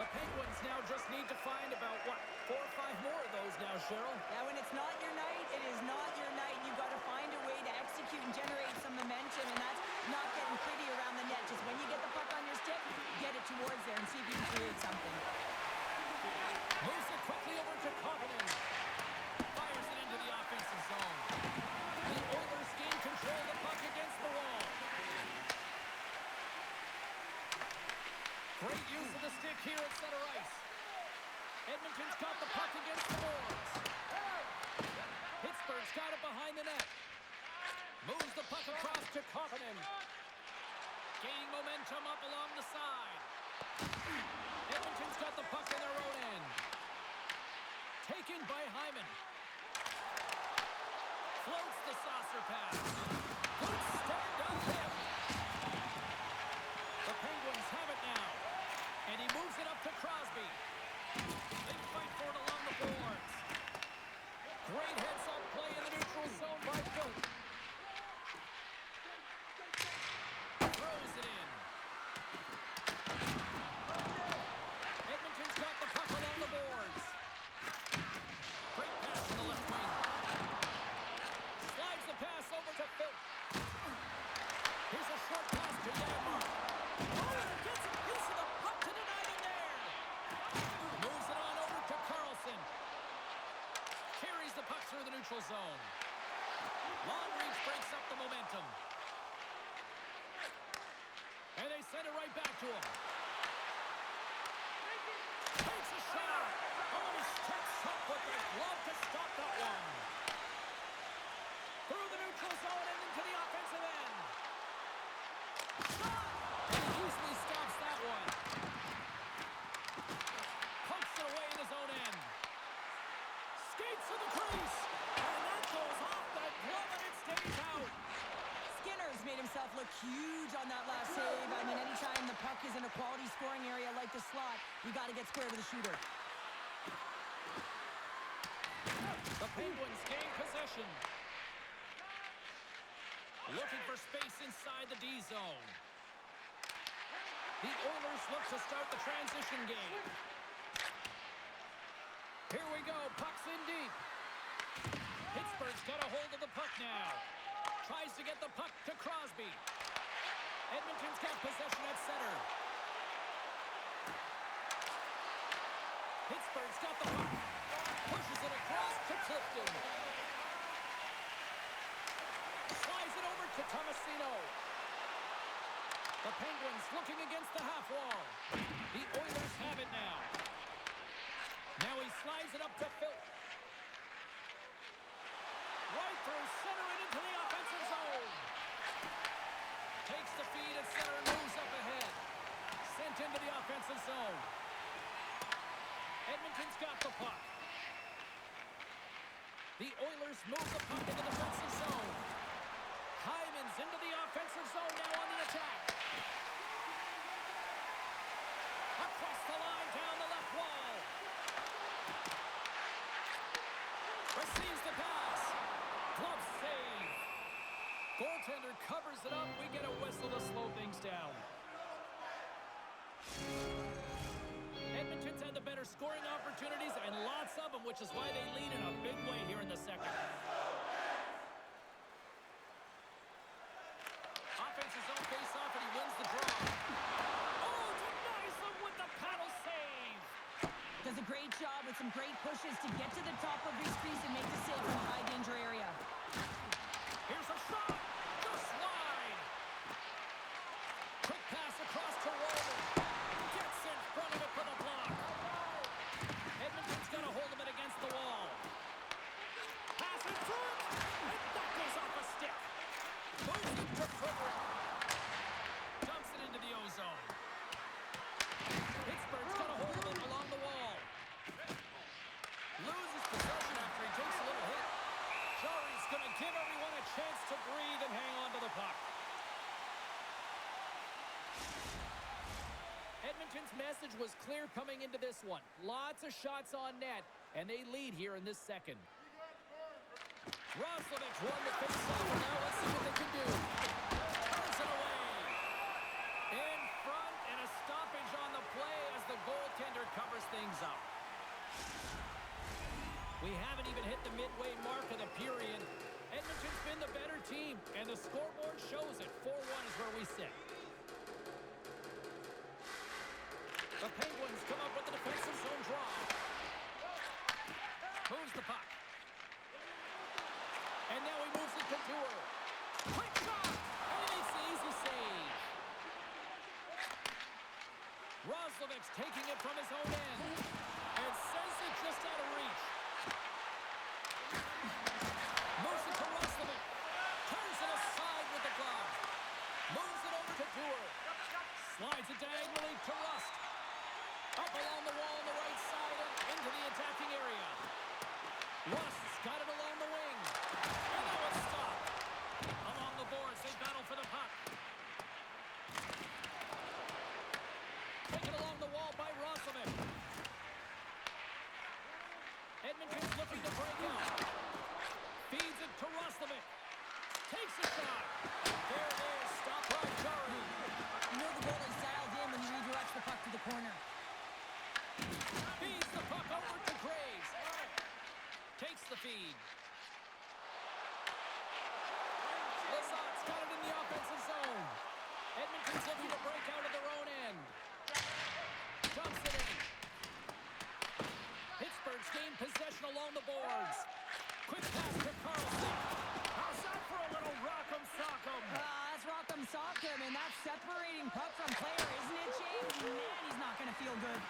The Penguins now just need to find about, 4 or 5 more of those now, Cheryl? Yeah, when it's not your night, it is not your night. You've got to find a way to execute and generate some momentum, and that's not getting pretty around the net. Just when you get the puck on your stick, get it towards there and see if you can create something. Moves it quickly over to Kovanen. Fires it into the offensive zone. The Oilers gain control of the puck against the wall. Great use of the stick here at center ice. Edmonton's got the puck against the boards. Pittsburgh's got it behind the net. Moves the puck across to Kovanen. Gaining momentum up along the side. Edmonton's got the puck in their own end. Taken by Hyman. Floats the saucer pass. Good stand-up hit. The Penguins have it now. And he moves it up to Crosby. They fight for it along the boards. Great heads-up play in the neutral zone by Phil. Throws it in. Edmonton's got the puck along the boards. Great pass to the left wing. Slides the pass over to Phil. Here's a short pass to Janmark. Oh, and gets a piece of the puck to deny them there. Moves it on over to Carlson. Carries the puck through the neutral zone. Long reach breaks up the momentum. And they send it right back to him. Takes a shot. Oh, he steps up with the glove to stop that one. Through the neutral zone and into the offensive end. Shot! And he easily stops that one. Pumps it away in his own end. Skates to the crease. And that goes off the glove and it stays out. Skinner's made himself look huge on that last save. I mean, anytime the puck is in a quality scoring area like the slot, you got to get square to the shooter. The Penguins gain possession. Looking for space inside the D zone. The Oilers look to start the transition game. Here we go, puck's in deep. Pittsburgh's got a hold of the puck now. Tries to get the puck to Crosby. Edmonton's got possession at center. Pittsburgh's got the puck. Pushes it across to Clifton. Slides it over to Tomasino. The Penguins looking against the half wall. The Oilers have it now. Now he slides it up to Phil. Right through center and into the offensive zone. Takes the feed at center and moves up ahead. Sent into the offensive zone. Edmonton's got the puck. The Oilers move the puck in the defensive zone. Hyman's into the offensive zone now on the attack. Across the line, down the left wall. Receives the pass. Glove save. Goaltender covers it up. We get a whistle to slow things down. Edmonton's had the better better scoring opportunities and lots of them, which is why they lead in a big way here in the second. Offense's own face-off, and he wins the draw. Oh, denies them with the paddle save. Does a great job with some great pushes to get to the top of his crease and make the save from a high-danger area. Here's a shot. Just wide. Quick pass across to Roman. Gets in front of it for the block. Edmonton's going to hold him against the wall. Pass in front. And that goes off a stick. Moves it to Frederick. Dumps it into the ozone. Pittsburgh's got a hold of it along the wall. Loses possession after he takes a little hit. Jarry's going to give everyone a chance to breathe and hang on to the puck. Edmonton's message was clear coming into this one. Lots of shots on net, and they lead here in this second. Roslovic won the face-off, and now let's see what they can do. Turns it away. In front, and a stoppage on the play as the goaltender covers things up. We haven't even hit the midway mark of the period. Edmonton's been the better team, and the scoreboard shows it. 4-1 is where we sit. The Penguins come up with the defensive zone draw. Moves the puck. And now he moves it to Tour. Quick shot! And he makes the easy save. Roslovic's taking it from his own end. And sends it just out of reach. Moves it to Roslovic. Turns it aside with the glove. Moves it over to Tour. Slides it diagonally to Rust. Up along the wall on the right side and into the attacking area. Rust's got it along the wing. And now it's stopped. Along the boards, they battle for the puck. Taken along the wall by Roslovic. Edmonton's looking to break out. Feeds it to Roslovic. Takes a shot. There it is. Stop by Jarry. You know the goalie's dialed in when he redirects the puck to the corner. Feeds the puck over to Graves. Takes the feed. Lizott's got it in the offensive zone. Edmonton's looking to break out of their own end. Dumps it in. Pittsburgh's gained possession along the boards. Quick pass to Carlson. How's that for a little rock'em sock'em? That's rock'em sock'em, and that's separating puck from player, isn't it, James? Man, he's not going to feel good.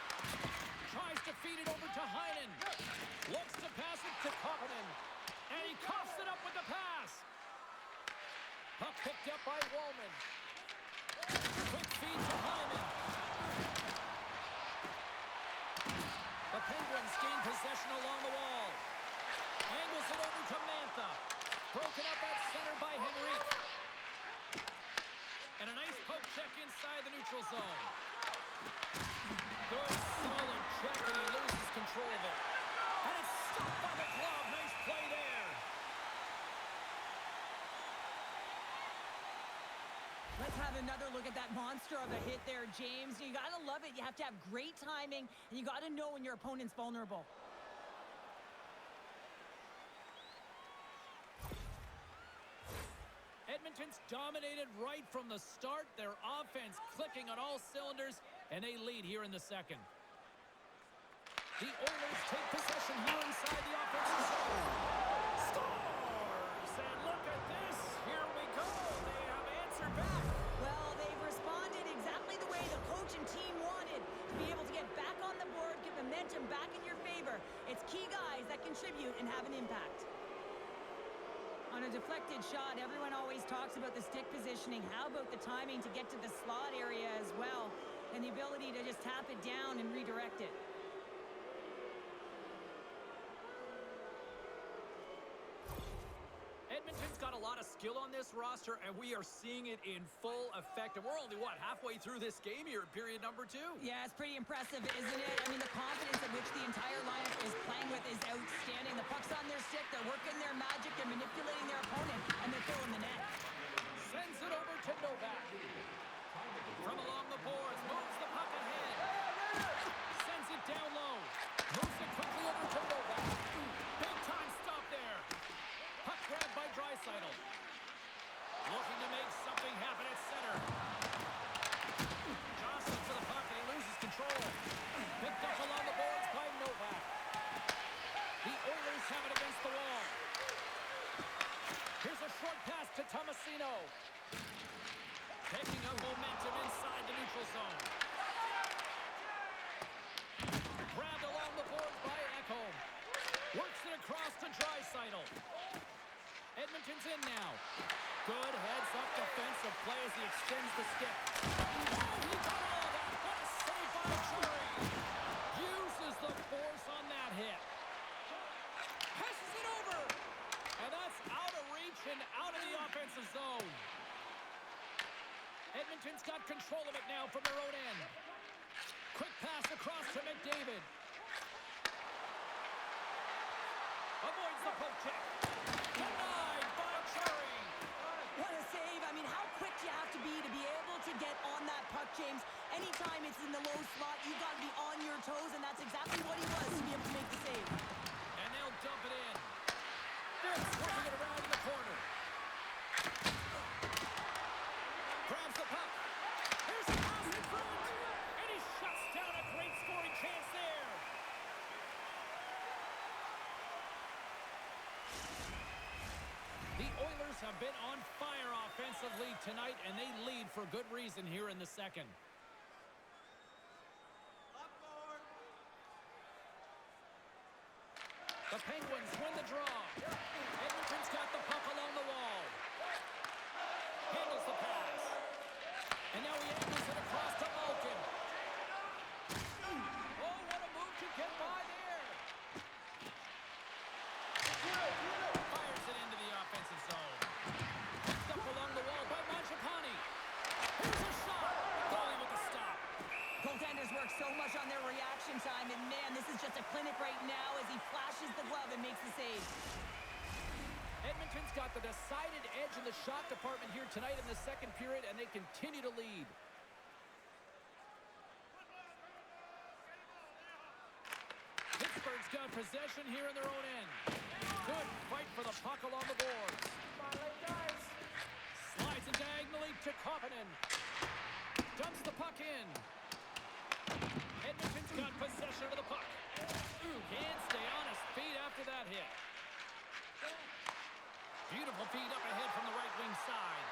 Tries to feed it over to Heinen. Looks to pass it to Kapanen. And he coughs it up with the pass. Puck picked up by Wallman. Quick feed to Hyman. The Penguins gain possession along the wall. Angles it over to Mantha. Broken up at center by Henrique. And a nice poke check inside the neutral zone. Good solid check, and he loses control of it. And it's stopped by the glove. Nice play there. Let's have another look at that monster of a hit there, James. You got to love it. You have to have great timing, and you got to know when your opponent's vulnerable. Edmonton's dominated right from the start. Their offense clicking on all cylinders, and they lead here in the second. The Oilers take possession here inside the offensive zone. Scores! And look at this. Here we go. They have answered back. Well, they've responded exactly the way the coach and team wanted. To be able to get back on the board, get momentum back in your favor. It's key guys that contribute and have an impact. On a deflected shot, everyone always talks about the stick positioning. How about the timing to get to the slot area as well, and the ability to just tap it down and redirect it? Edmonton's got a lot of skill on this roster, and we are seeing it in full effect. And we're only, what, halfway through this game here in period number 2? Yeah, it's pretty impressive, isn't it? I mean, the confidence at which the entire lineup is playing with is outstanding. The puck's on their stick, they're working their magic, they're manipulating their opponent, and they're filling the net. Sends it over to Novak. From along the boards, moves the puck ahead. Sends it down low. Tomasino. Picking up momentum inside the neutral zone. Grabbed along the boards by Ekholm. Works it across to Draisaitl. Edmonton's in now. Good heads-up defensive play as he extends the stick. Oh, he got all that. What a save by Drury. Uses the force on that hit. Passes it over. And that's out of reach and out of the offensive zone. Edmonton's got control of it now from their own end. Quick pass across to McDavid. Avoids the poke check. Denied by Cherry. What a save. I mean, how quick do you have to be able to get on that puck, James? Anytime it's in the low slot, you've got to be on your toes, and that's exactly what he was to be able to make the save. And they'll dump it in. Fitz working it around in the corner. Grabs the puck. Here's the pass in front. And he shuts down a great scoring chance there. The Oilers have been on fire offensively tonight, and they lead for good reason here in the second. The Penguins win the draw. Edmonton's got the puck along the wall. Handles the pass. And now he angles it across to Malkin. Oh, what a move to get by there. Fires it into the offensive zone. Picked up along the wall by Mangiapane. Here's a shot. Goalie with the stop. Goaltenders work so much on their reaction time, and man, this is just a clinic right now as he flashes the glove and makes the save. Edmonton's got the decided edge in the shot department here tonight in the second period, and they continue to lead. Pittsburgh's got possession here in their own end. Good fight for the puck along the boards. Slides it diagonally to Koppinen. Dumps the puck in. Edmonton's got possession of the puck. Can't stay on his feet after that hit. Beautiful feed up ahead from the right wing side.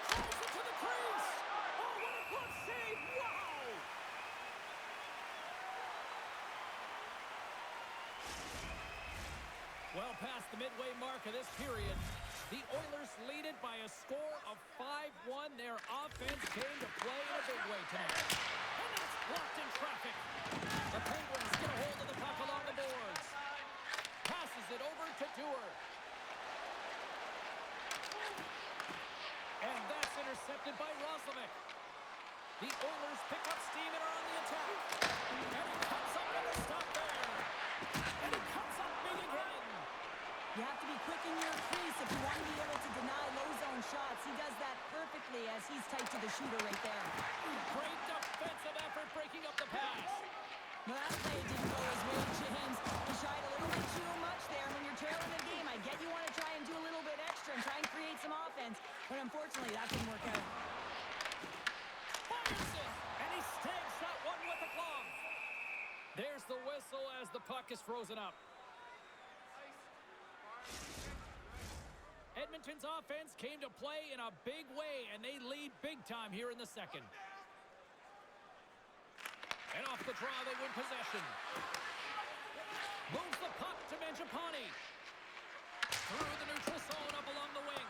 Throws it to the crease. Oh, what a glove save. Wow! Well past the midway mark of this period, the Oilers lead it by a score of 5-1. Their offense came to play in a big way tonight. And that's blocked in traffic. The Penguins get a hold of the puck along the boards. Passes it over to Dewar. And that's intercepted by Roslovic. The Oilers pick up steam and are on the attack. And he comes up with a stop there. And he comes up big again. You have to be quick in your crease if you want to be able to deny low zone shots. He does that perfectly as he's tight to the shooter right there. Great defensive effort breaking up the pass. Well, that play didn't go his way, James. He tried a little bit too much there. When you're trailing the game, I get you want to try and do a little bit extra and try and create some offense. But unfortunately, that didn't work out. Fires it. And he snags that one with the glove. There's the whistle as the puck is frozen up. Edmonton's offense came to play in a big way, and they lead big time here in the second. And off the draw, they win possession. Moves the puck to Mangiapane. Through the neutral zone, up along the wing.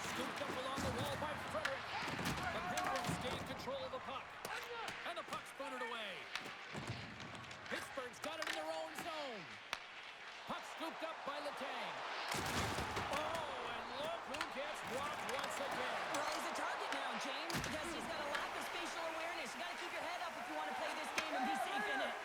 Scooped up along the wall by Frederick. The Penguins gain control of the puck. And the puck's booted away. Pittsburgh's got it in their own zone. Puck scooped up by Letang. Oh, and look who gets rocked once again. Well, he's a target now, James, because he's got a lack of spatial awareness. You got to keep your head up if you want to play this game and be safe in it.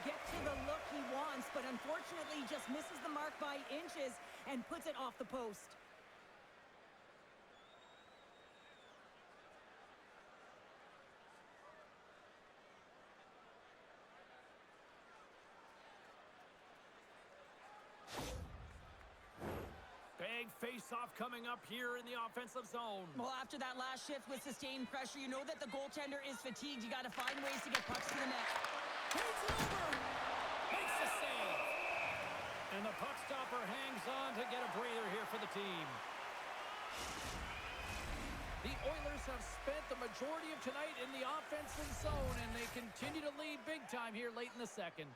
get to the look he wants, but unfortunately just misses the mark by inches and puts it off the post. Big face-off coming up here in the offensive zone. Well, after that last shift with sustained pressure, you know that the goaltender is fatigued. You got to find ways to get pucks to the net. Takes it over. Makes the save. And the puck stopper hangs on to get a breather here for the team. The Oilers have spent the majority of tonight in the offensive zone, and they continue to lead big time here late in the second.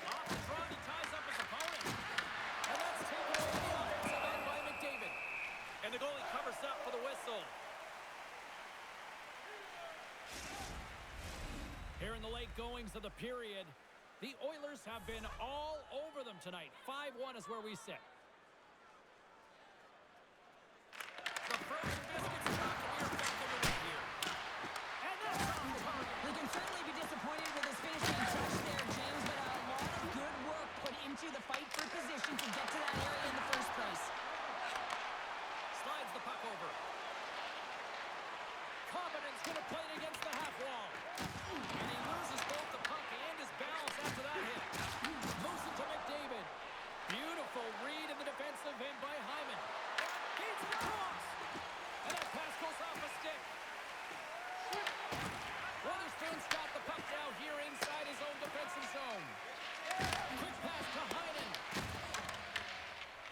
Off the draw, he ties up his opponent. And that's taken away the offensive end by McDavid. And the goalie covers up for the whistle. Here in the late goings of the period, the Oilers have been all over them tonight. 5-1 is where we sit. The frozen biscuits chopped to be back in the win here. And that's on target. They can certainly be disappointed with his finishing touch there, James, but a lot of good work put into the fight for position to get to that area in the first place. Slides the puck over. Confidence going to play it against the half wall. And he loses both the puck and his balance after that hit. Moves it to McDavid. Beautiful read in the defensive end by Hyman. Gets it across. And that pass goes off a stick. Weatherspoon's got the puck now here inside his own defensive zone. Quick pass to Hyman.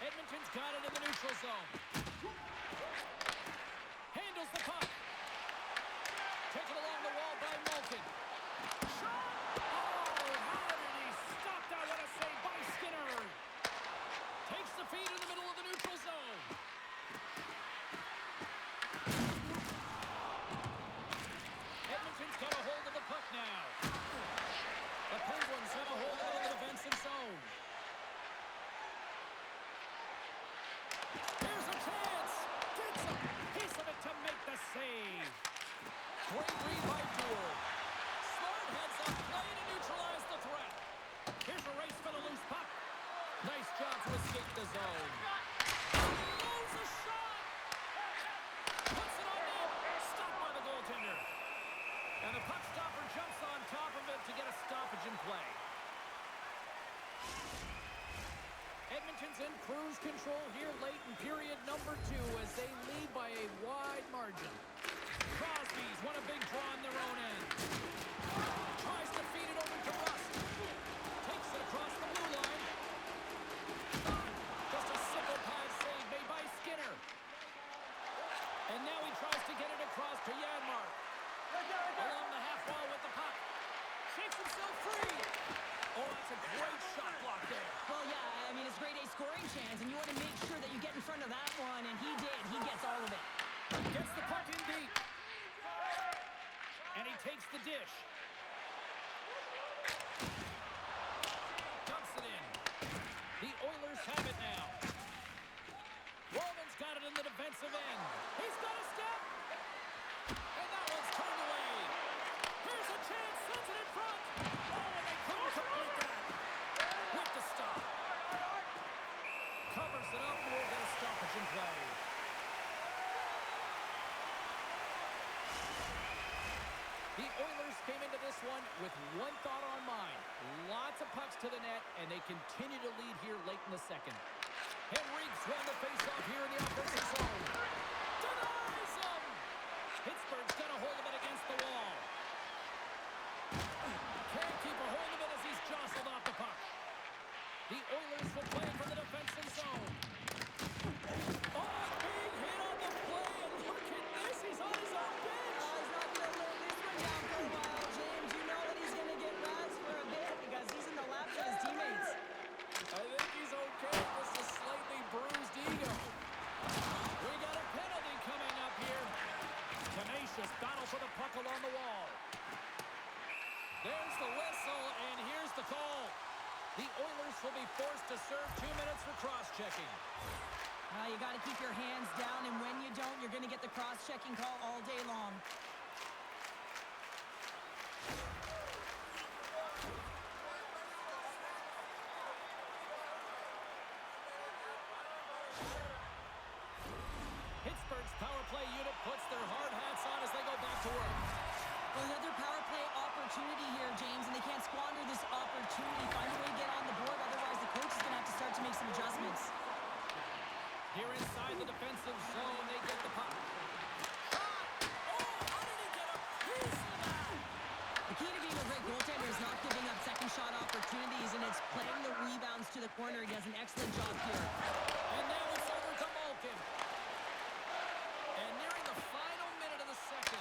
Edmonton's got it in the neutral zone. Handles the puck. Taken along the wall by Malkin. Shot! Oh, how did he stop that? What a save by Skinner. Takes the feed in the middle of the neutral zone. Edmonton's got a hold of the puck now. The Penguins have a hold of it in the defensive zone. Here's a chance. Gets a piece of it to make the save. Great read by Ford. Smart heads up play to neutralize the threat. Here's a race for the loose puck. Nice job to escape the zone. Blows a shot. Puts it on net. Stopped by the goaltender. And the puck stopper jumps on top of it to get a stoppage in play. Edmonton's in cruise control here late in period number 2 as they lead by a wide margin. Crosby's won a big draw on their own end. Tries to feed it over to Rust. Takes it across the blue line. Just a simple pad save made by Skinner. And now he tries to get it across to Janmark. Along the half wall with the puck. Shakes himself free. Oh, that's a great shot block there. Well, yeah, I mean, it's grade A scoring chance, and you want to make sure that you get in front of that one, and he did. He gets all of it. Gets the puck in deep. And he takes the dish. Dumps it in. The Oilers have it now. Roman's got it in the defensive end. He's got a step. And that one's turned away. Here's a chance. Sends it in front. Oh, and they couldn't complete that. With the stop. Covers it up and we'll get a stoppage in play. The Oilers came into this one with one thought on mind. Lots of pucks to the net, and they continue to lead here late in the second. Henrique's won the faceoff here in the offensive zone. Denies him! Pittsburgh's got a hold of it against the wall. Can't keep a hold of it as he's jostled off the puck. The Oilers will play from the defensive zone. Oh, big hit on the play, and look at this. He's on his own bench. He's not going to let this one down for a while, James. You know that he's going to get razzed for a bit because he's in the laps of his teammates. I think he's okay with just a slightly bruised ego. We got a penalty coming up here. Tenacious battle for the puck along the wall. There's the whistle, and here's the call. The Oilers will be forced to serve 2 minutes for cross-checking. You got to keep your hands down, and when you don't, you're going to get the cross-checking call all day long. opportunity here, James, and they can't squander this opportunity. Find a way to get on the board, otherwise the coach is going to have to start to make some adjustments. Here inside the defensive zone, they get the puck. The key to being a great goaltender is not giving up second shot opportunities, and it's playing the rebounds to the corner. He does an excellent job here. And now it's over to Malkin. And nearing the final minute of the second.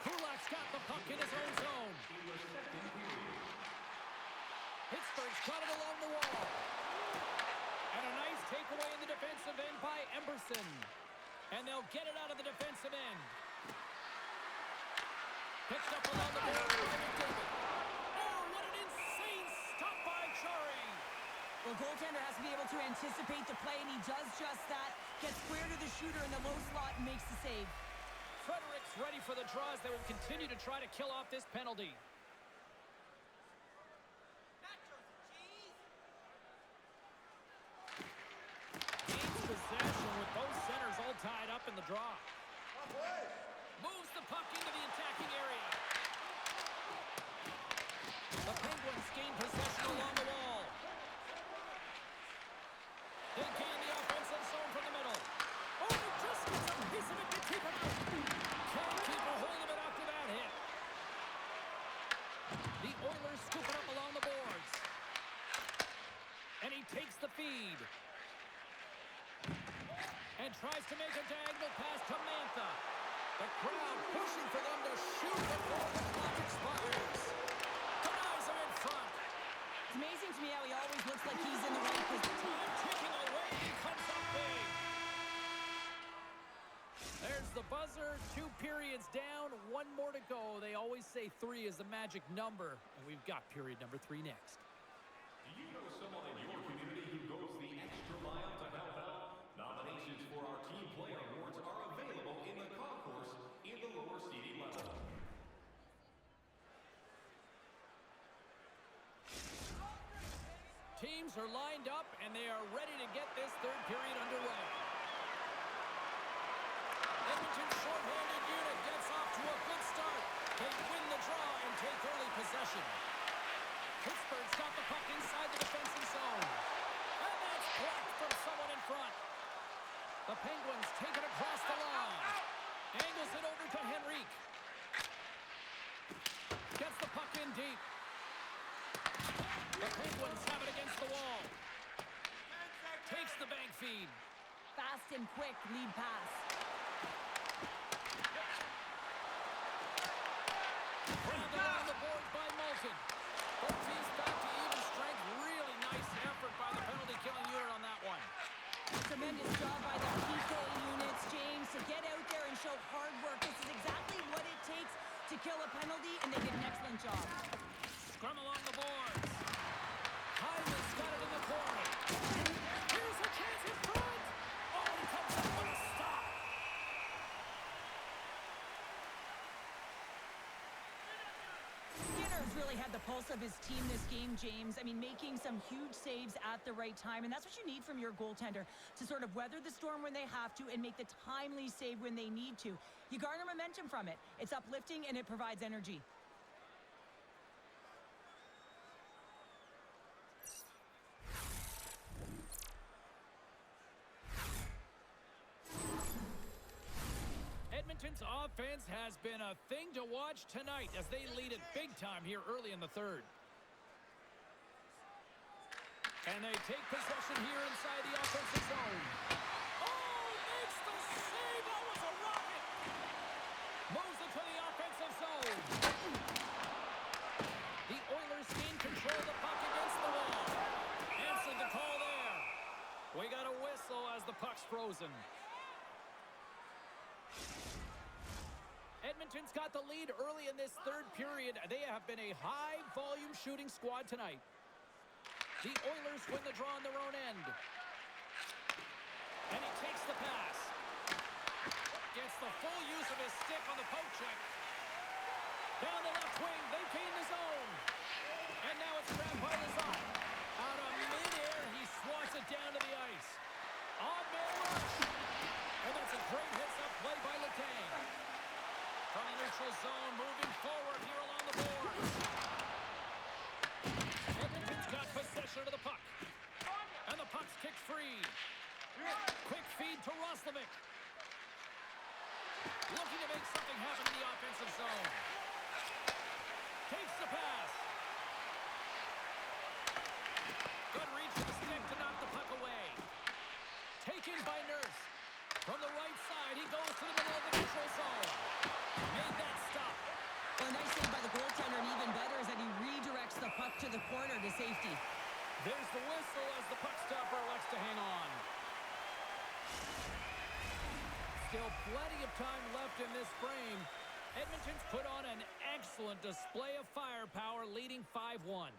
Kulak's got the puck in his own zone. Pittsburgh's got it along the wall. And a nice takeaway in the defensive end by Emberson. And they'll get it out of the defensive end. Picked up along the board by McDavid. Oh, what an insane stop by Chari. Well, goaltender has to be able to anticipate the play, and he does just that. Gets square to the shooter in the low slot and makes the save. Frederick's ready for the draws. They will continue to try to kill off this penalty. Gains possession with both centers all tied up in the draw. Moves the puck into the attacking area. The Penguins gain possession along the wall. They gain the offensive zone from the middle. Oh, he just gets a piece of it to keep him out. Can't keep a hold of it after that hit. The Oilers scoop it up along the boards. And he takes the feed. And tries to make a diagonal pass to Mantha. The crowd pushing for them to shoot before the clock expires. Denies him in front. It's amazing to me how he always looks like he's in the right position. Time ticking away. He comes up big. There's the buzzer. 2 periods down. 1 more to go. They always say 3 is the magic number. And we've got period number 3 next. Do you know someone in your community who goes the extra mile to help out? Nominations for our Team Player Awards are available in the concourse in the lower seating level. Teams are lined up, and they are ready to get this 3rd period underway. Edmonton's shorthanded unit gets off to a good start. They win the draw and take early possession. Pittsburgh's got the puck inside the defensive zone. And that's blocked from someone in front. The Penguins take it across the line. Angles it over to Henrique. Gets the puck in deep. The Penguins have it against the wall. Takes the bank feed. Fast and quick lead pass. Grounded on the board by Malkin. Both teams back to even strength. Really nice effort by the penalty-killing unit on that one. Tremendous job by the PK units, James, to get out there and show hard work. This is exactly what it takes to kill a penalty, and they did an excellent job. Scrum along the boards. Hyman's got it in the corner. Here's a chance in front. Oh, he comes up with a stop. Skinner's really had the pulse of his team this game, James. I mean, making some huge saves at the right time, and that's what you need from your goaltender, to sort of weather the storm when they have to and make the timely save when they need to. You garner momentum from it. It's uplifting, and it provides energy. Edmonton's offense has been a thing to watch tonight as they lead it big time here early in the 3rd. And they take possession here inside the offensive zone. Oh, makes the save. That was a rocket. Moves it to the offensive zone. The Oilers gain control of the puck against the wall. Answered the call there. We got a whistle as the puck's frozen. Edmonton's got the lead early in this 3rd period. They have been a high-volume shooting squad tonight. The Oilers win the draw on their own end. And he takes the pass. Gets the full use of his stick on the poke check. Down the left wing, they gain the zone. And now it's grabbed by Lazat. Out of midair, he swats it down to the ice. On-man rush. And that's a great hits-up play by Letang. From the neutral zone, moving forward here feed to Roslovic. Looking to make something happen in the offensive zone. Takes the pass. Good reach to the stick to knock the puck away. Taken by Nurse. From the right side, he goes to the middle of the neutral zone. Made that stop. Well, a nice save by the goaltender, and even better is that he redirects the puck to the corner to safety. There's the whistle as the puck stopper elects to hang on. Still plenty of time left in this frame. Edmonton's put on an excellent display of firepower, leading 5-1.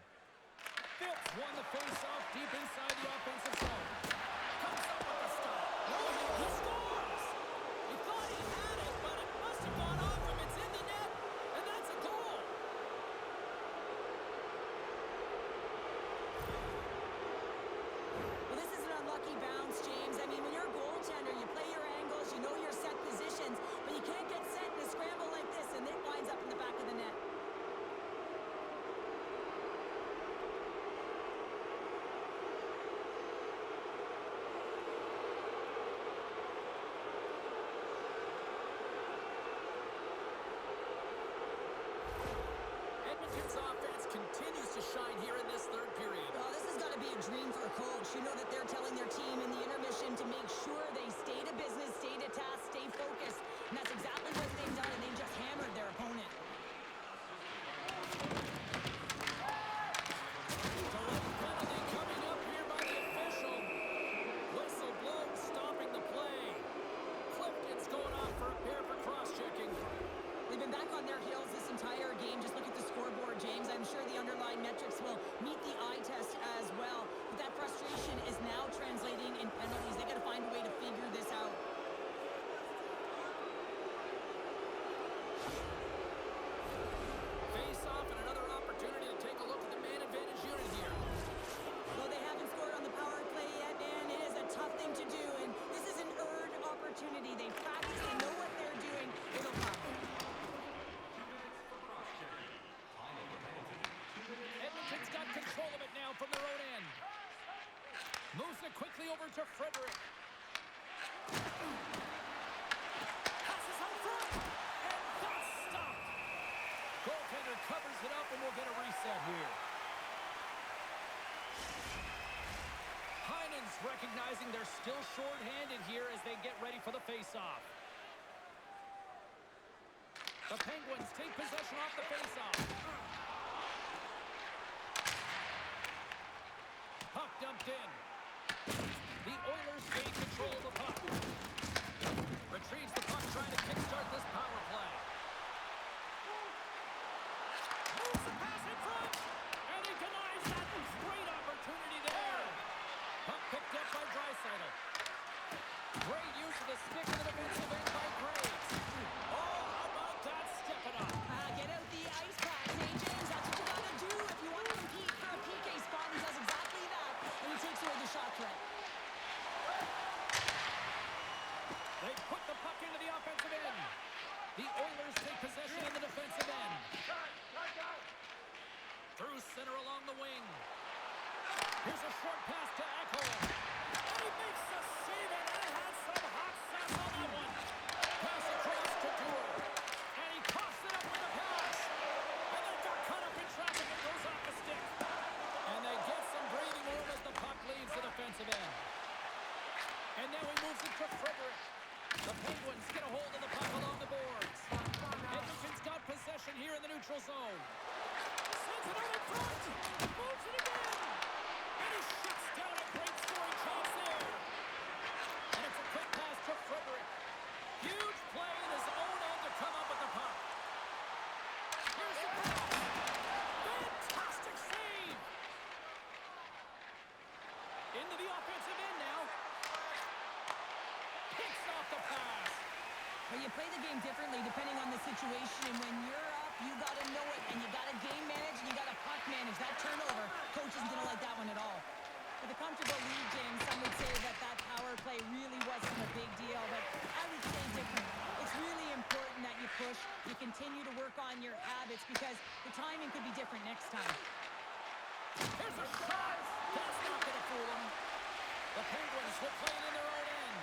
Phillips won the face-off deep inside the offensive zone. Comes up with the stop. He scores! He thought he had it, but it must have gone off him. It's in the net, and that's a goal. Well, this is an unlucky bounce, James. I mean, when you're a goaltender, you play your angles, you know your set positions, but you can't get set in a scramble like this, and it winds up in the back of the net. Edmonton's offense continues to shine here in this third period. Well, this has got to be a dream for a coach. You know that they're telling their team in the intermission to make sure they stay to business, stay to task, stay focused. And that's exactly what they've done, and they've just hammered their opponent. Delay penalty coming up here by the official. Whistle blown, stopping the play. Clifton's going off for a pair for cross-checking. They've been back on their heels this entire game. Just look at the scoreboard, James. I'm sure the underlying metrics will meet the eye test as well. But that frustration is now translating in penalties. They got to find a way to figure this out. Face off and another opportunity to take a look at the man advantage unit here. Though they haven't scored on the power play yet, man, it is a tough thing to do. And this is an earned opportunity. They practice. They know what they're doing. It'll come. Edmonton's got control of it now from their own end. Moves it quickly over to Frederick. Passes out front. And that's stopped. Goaltender covers it up and we'll get a reset here. Heinen's recognizing they're still short-handed here as they get ready for the face-off. The Penguins take possession off the face-off. Puck dumped in. The Oilers gain control of the puck. Retrieves the puck, trying to kickstart this power play. Moves the pass in front, and he denies that. Great opportunity there. Puck picked up by Draisaitl. Great use of the stick in the defensive end by Graves. Oh, how about that? Step it up. Get out the ice pack, hey, James. That's what you got to do if you want to compete for a PK spot. He does exactly that, and he takes away the shot threat. They put the puck into the offensive end. The Oilers take possession in the defensive end. Through center along the wing. Here's a short pass to Ekholm. And he makes the save, and that had some hot sauce on that one. Pass across to Dewar. And he coughs it up with the pass. And they got caught up in traffic and goes off the stick. And they get some breathing room as the puck leaves the defensive end. And now he moves it to Frederick. The Penguins get a hold of the puck along the boards. Edmonton's got possession here in the neutral zone. Sends it out in front. Moves it again. And he shuts down a great scoring chance there. And it's a quick pass to Frederick. Huge play in his own end to come up with the puck. Here's the pass. Fantastic save. Into the offensive end now. Picks off the pass. Well, you play the game differently depending on the situation, and when you're up, you got to know it, and you got to game manage, and you got to puck manage. That turnover, coach isn't going to like that one at all. With a comfortable lead, James, some would say that that power play really wasn't a big deal, but I would say different. It's really important that you push, you continue to work on your habits, because the timing could be different next time. Here's a shot. That's not going to fool him. The Penguins will play it in their own end.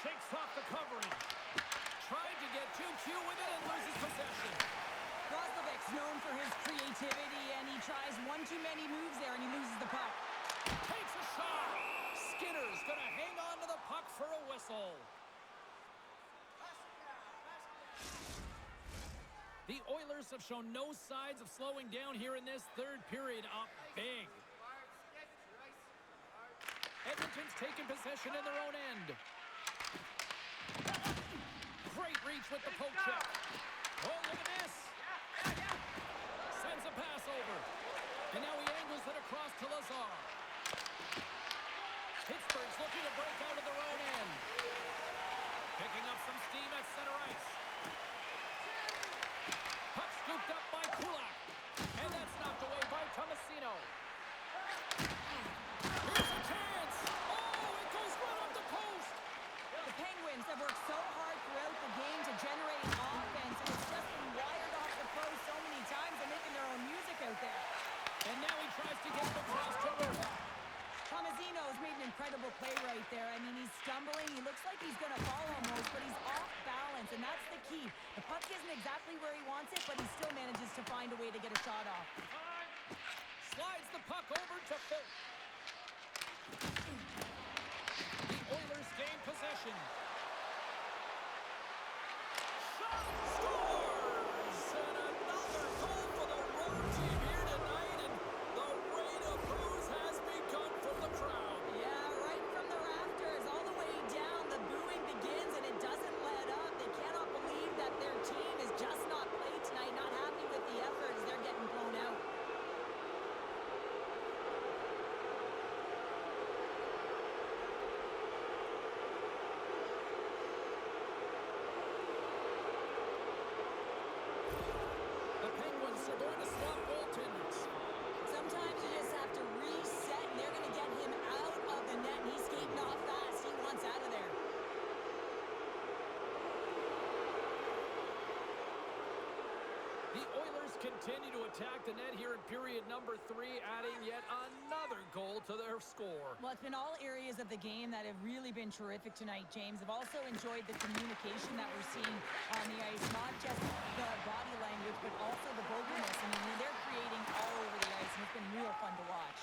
Shakes off the covering. Tried to get too cute with it and loses possession. Roslovic's known for his creativity, and he tries one too many moves there, and he loses the puck. Takes a shot. Skinner's going to hang on to the puck for a whistle. The Oilers have shown no signs of slowing down here in this third period. Up big. Edmonton's taken possession in their own end. Great reach with the poke check. Oh, look at this. Sends a pass over. And now he angles it across to Lazar. Pittsburgh's looking to break out of their own end. Picking up some steam at center ice. Puck scooped up by Kulak. And that's knocked away by Tomasino. Here's a chance. Oh, it goes right off the post. The Penguins have worked so hard throughout the game to generate offense, and it's just been wired off the post so many times. They're making their own music out there. And now he tries to get it across to Murphy. Tomasino's made an incredible play right there. I mean, he's stumbling. He looks like he's going to fall almost, but he's off balance, and that's the key. The puck isn't exactly where he wants it, but he still manages to find a way to get a shot off. Slides the puck over to Phil. The Oilers gain possession. Shot! Scores! And another goal for the road team here tonight, and the rain of boos has begun from the crowd. Yeah, right from the rafters, all the way down, the booing begins, and it doesn't let up. They cannot believe that their team is just not played tonight, not happy with the effort as they're getting blown out. The Penguins are going to swap goaltenders. Sometimes you just have to reset, and they're going to get him out of the net, and he's skating off fast. He wants out of there. The Oilers continue to attack the net here in period number 3, adding yet another goal to their score. Well, it's been all areas of the game that have really been terrific tonight, James. I've also enjoyed the communication that we're seeing on the ice, not just the body language, but also the vocalness. I mean, they're creating all over the ice, and it's been real fun to watch.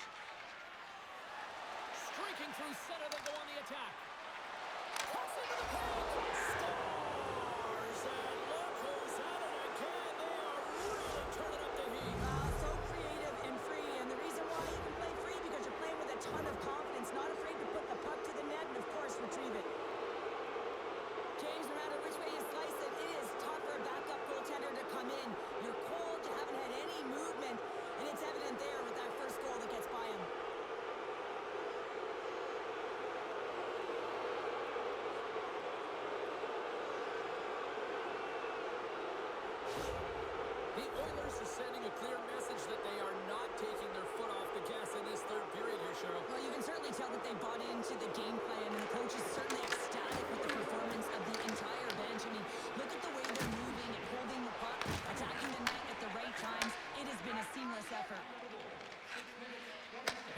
Streaking through center, they go on the attack. Cross into the paint. Stars, and look who's at it again. They are really turning up the heat. So creative and free, and the reason why you can play free because you're playing with a ton of confidence, not afraid to put the puck to the net and, of course, retrieve it. James, no matter which way you slice it, it is tough for a backup goaltender to come in. You're cold, you haven't had any movement, and it's evident there with that first goal that gets by him. The Oilers are sending a clear message that they are not taking their foot off the gas in this third period here, Cheryl. Well, you can certainly tell that they bought into the game plan, and the coach is certainly ecstatic with the performance of the entire bench. I mean, look at the way they're moving and holding the puck, attacking the net at the right times. It has been a seamless effort.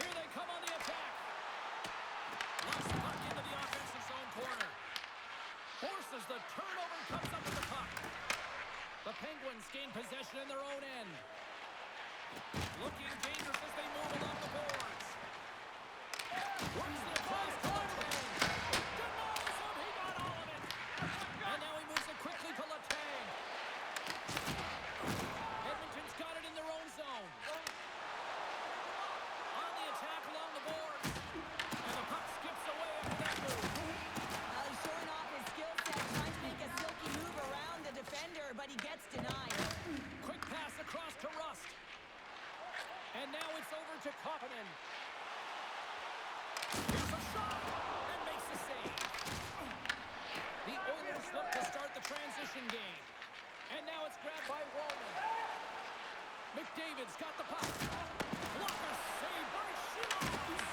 Here they come on the attack. Knocks the puck into the offensive zone corner. Forces the turnover, comes up with the puck. The Penguins gain possession in their own end. Looking dangerous as they move along the boards. Works the cross to Letang. Denies him, he got all of it. And now he moves it quickly to Letang. Edmonton's got it in their own zone. On the attack along the boards. And the puck skips away after that move. He's showing off his skill set, trying to make a silky move around the defender, but he gets denied. Quick pass across to Rust. And now it's over to Koppinen. Here's a shot and makes the save. The Oilers look to start the transition game. And now it's grabbed by Wallman. McDavid's got the puck. Blocker save by Shields.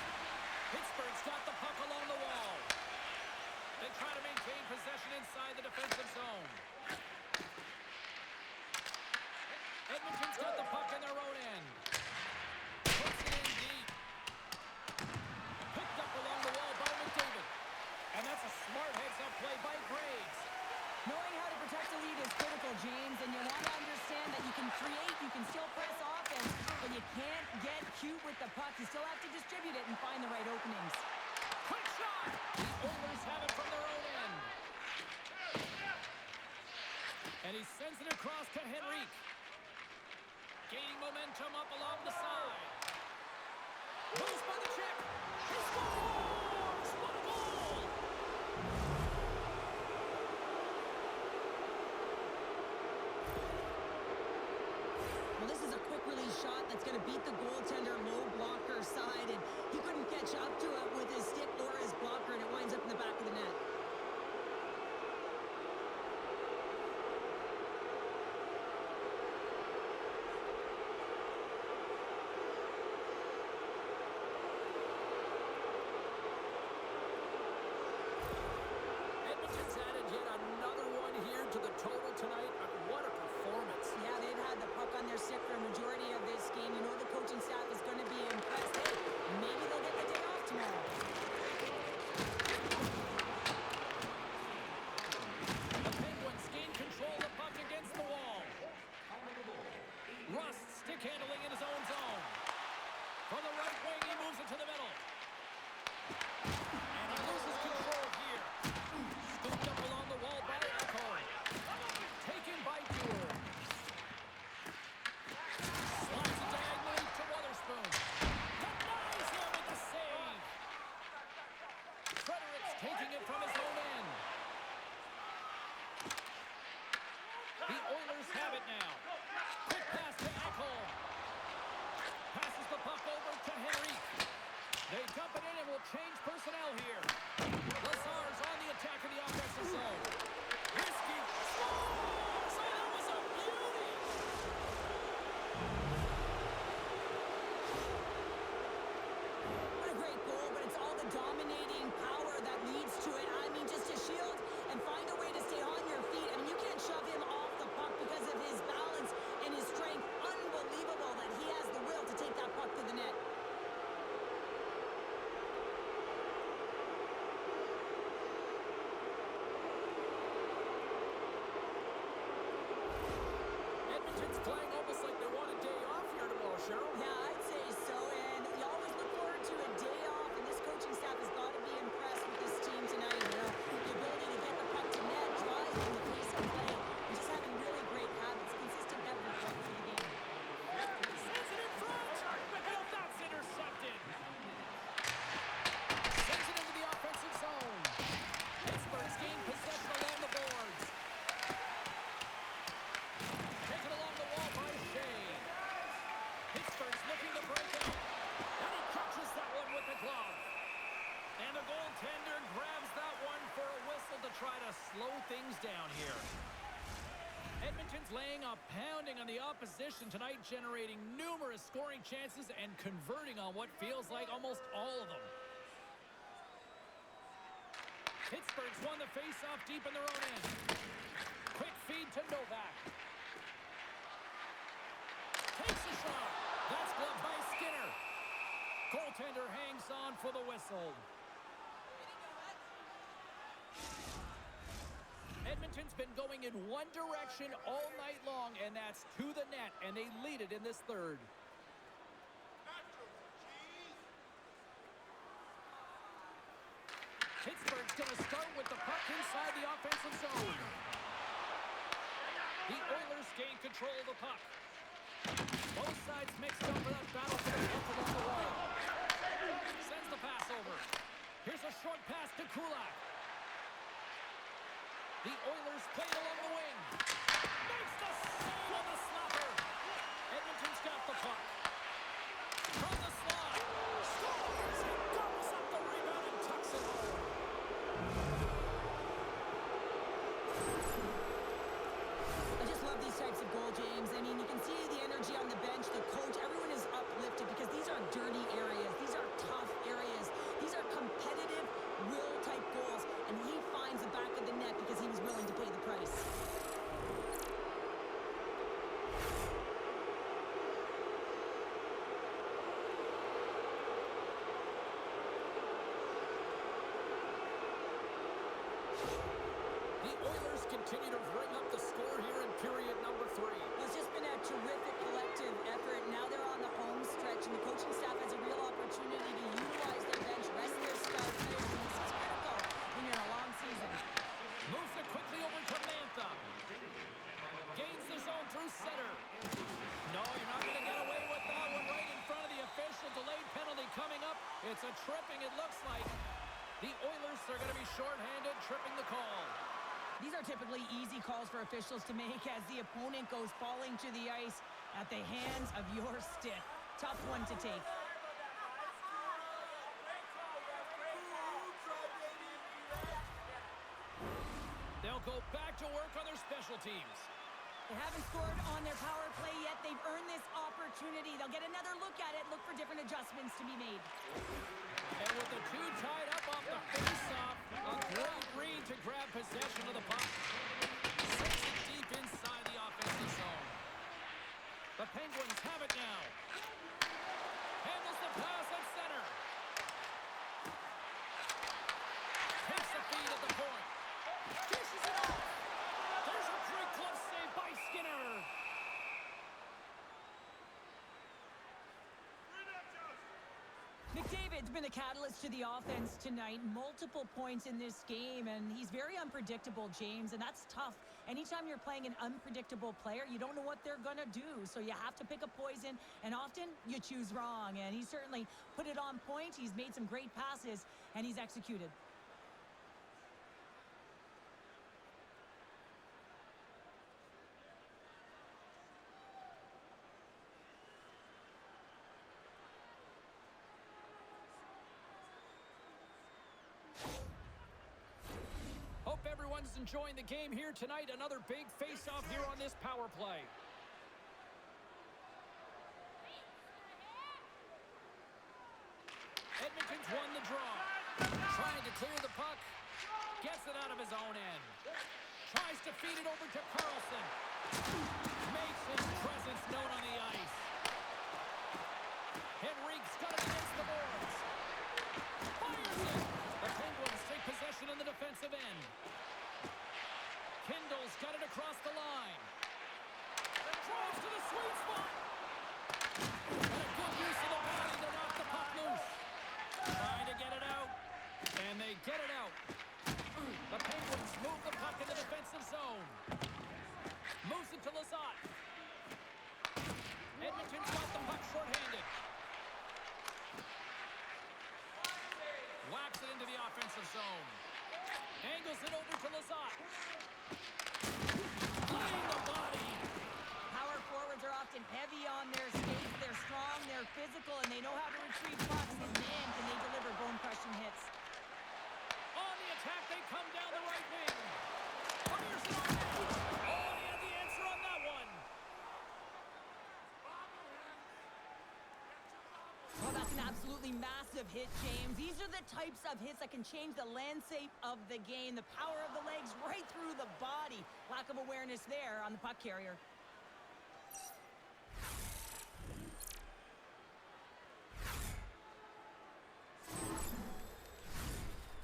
Pittsburgh's got the puck along the wall. They try to maintain possession inside the defensive zone. Edmonton's got the puck in their own end. Puts it in deep. Picked up along the wall by McDavid. And that's a smart heads-up play the puck, you still have to distribute it and find the right openings. Quick shot! The Oilers have it from their own end. And he sends it across to Henrique. Gaining momentum up along the side. Moves by the chip. He scores! What a goal! Well, this is a quick release shot that's going to beat the goaltender low blocker side, and he couldn't catch up to it with his stick or his blocker, and it winds up in the back of the net. Edmonton's added yet another one here to the total tonight. What a performance. Yeah, they've had the puck on their stick for a majority of this game. You know the coaching staff is going to be impressed. Hey, maybe they'll get the day off tomorrow. The Penguins gain control of the puck against the wall. Rust stick handling in his own zone. From the right wing, he moves it to the middle. And he loses control here. Scooped up along the wall by Echo. Taken by Duel. Slides it diagonally to Witherspoon. Denies him with the save. Fredericks taking it from his own end. The Oilers have it now. Quick pass to Ekholm. Passes the puck over to Henrique. They dump it in and will change personnel here. Lazar's on the attack in the offensive zone. Whiskey scores! Oh, that was a beauty! What a great goal, but it's all the dominating power that leads to it. I mean, just to shield and find a way to stay on your feet. I mean, you can't shove him off the puck because of his balance and his strength. Unbelievable that he has the will to take that puck to the net. Edmonton's playing almost like they want a day off here tomorrow, Cheryl. Yeah, I'd say so, and you always look forward to a day off, and this coaching staff has got to be impressed with this team tonight. You know, the ability to get the puck to net, driving the pace of play, and just having really great habits, consistent effort right through the game. Sends it in front! And that's intercepted! Sends it into the offensive zone. Pittsburgh's gained possession along the boards. Taken along the wall by Shea. Pittsburgh's looking to break out. And he catches that one with the glove. And the goaltender grabs that one for a whistle to try to slow things down here. Edmonton's laying a pounding on the opposition tonight, generating numerous scoring chances and converting on what feels like almost all of them. Pittsburgh's won the face-off deep in their own end. Quick feed to Novak. Takes a shot. That's gloved by Skinner. Goaltender hangs on for the whistle. Edmonton's been going in one direction all night long, and that's to the net, and they lead it in this third. Pittsburgh's going to start with the puck inside the offensive zone. The Oilers gain control of the puck. Both sides mixed up for that battle for the puck along the wall. Sends the pass over. Here's a short pass to Kulak. The Oilers played along the wing. Makes the save on the slapper. Edmonton's got the puck. From the slot. Scores! He gobbles up the rebound and tucks it home. I just love these types of goal, James. I mean, you can see the energy on the bench, the coach, everyone is uplifted because these are dirty areas. These are tough areas. These are competitive, will-type goals, and he finds the back of the net because he was willing to pay the price. The Oilers continue to bring up the score here in period number 3. Well, it's just been a terrific collective effort. Now they're on the home stretch situation. The coaching staff has a real opportunity to utilize their bench, rest their star players, and this is critical when you're in a long season. Moves it quickly over to Mantha. Gains the zone through center. No, you're not going to get away with that one right in front of the official. Delayed penalty coming up. It's a tripping, it looks like. The Oilers are going to be shorthanded, tripping the call. These are typically easy calls for officials to make as the opponent goes falling to the ice at the hands of your stick. Tough one to take. They'll go back to work on their special teams. They haven't scored on their power play yet. They've earned this opportunity. They'll get another look at it, look for different adjustments to be made. And with the two tied up off the face-off, a great read to grab possession of the puck. Sends it deep inside the offensive zone. The Penguins have it now. Handles the pass at center. Takes the feed at the point. Dishes it off. There's a great glove save by Skinner. McDavid's been the catalyst to the offense tonight. Multiple points in this game, and he's very unpredictable, James, and that's tough. Anytime you're playing an unpredictable player, you don't know what they're going to do, so you have to pick a poison, and often you choose wrong, and he certainly put it on point. He's made some great passes, and he's executed. Hope everyone's enjoying the game here tonight. Another big face-off here on this power play. Edmonton's won the draw. Trying to clear the puck. Gets it out of his own end. Tries to feed it over to Carlson. Makes his presence known on the ice. Henrique's got it against the boards. Fires it. The Penguins take possession in the defensive end. Kindle's got it across the line. Drives to the sweet spot. And a good use of the body to knock the puck loose. Trying to get it out. And they get it out. The Penguins move the puck in the defensive zone. Moves it to Lazat. Edmonton's got the puck shorthanded. Whacks it into the offensive zone. Angles it over to Lazat. Playing the body. Power forwards are often heavy on their skates. They're strong, they're physical, and they know how to retrieve pucks. And man, can they deliver bone-crushing hits. On the attack, they come down the right wing. Fires it on net. Oh, he had the answer on that one. Well, that's an absolutely massive hit, James. These are the types of hits that can change the landscape of the game. The power of the legs right through the body. Lack of awareness there on the puck carrier.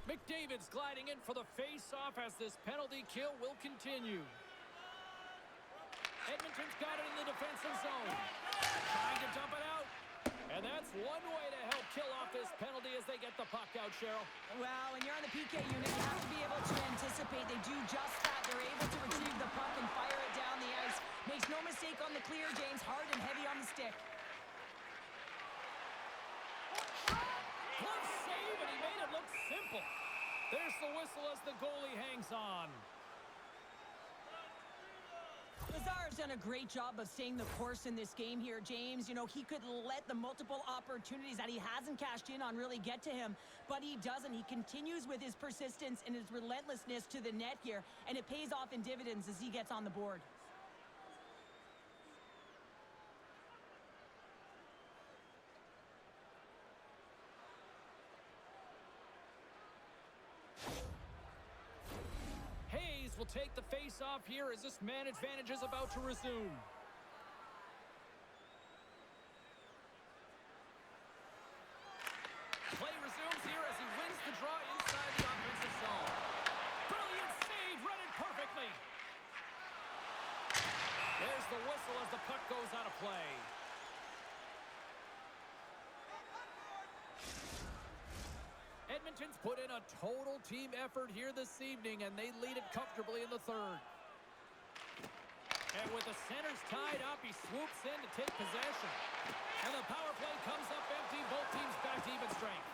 McDavid's gliding in for the face-off as this penalty kill will continue. Edmonton's got it in the defensive zone. Trying to dump it out. And that's one way to help kill off this penalty as they get the puck out, Cheryl. Well, when you're on the PK unit, you have to be able to anticipate. They do just that. They're able to retrieve the puck and fire it down the ice. Makes no mistake on the clear, James. Hard and heavy on the stick. Glove save, and he made it look simple. There's the whistle as the goalie hangs on. Lazar's done a great job of staying the course in this game here, James. You know, he could let the multiple opportunities that he hasn't cashed in on really get to him, but he doesn't. He continues with his persistence and his relentlessness to the net here, and it pays off in dividends as he gets on the board. Will take the face-off here as this man advantage is about to resume. Play resumes here as he wins the draw inside the offensive zone. Brilliant save, read it perfectly. There's the whistle as the puck goes out of play. put in a total team effort here this evening, and they lead it comfortably in the third. And with the centers tied up, he swoops in to take possession. And the power play comes up empty. Both teams back to even strength.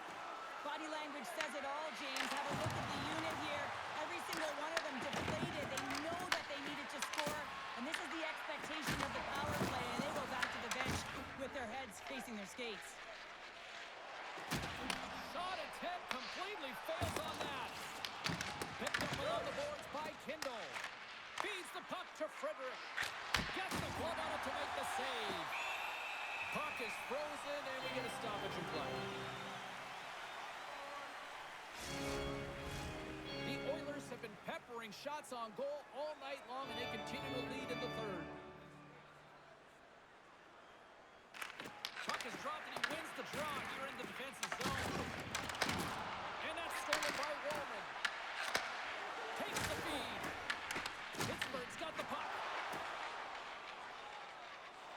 Body language says it all, James. Have a look at the unit here. Every single one of them deflated. They know that they needed to score. And this is the expectation of the power play. And they go back to the bench with their heads facing their skates. Shot attempt completely fails on that. Picked up along the boards by Kindle. Feeds the puck to Frederick. Gets the glove on it to make the save. Puck is frozen, and we get a stoppage in play. The Oilers have been peppering shots on goal all night long, and they continue to lead in the third. Puck is dropped, and he wins the draw here in the defensive zone. And that's stolen by Wallman. Takes the feed. Pittsburgh's got the puck.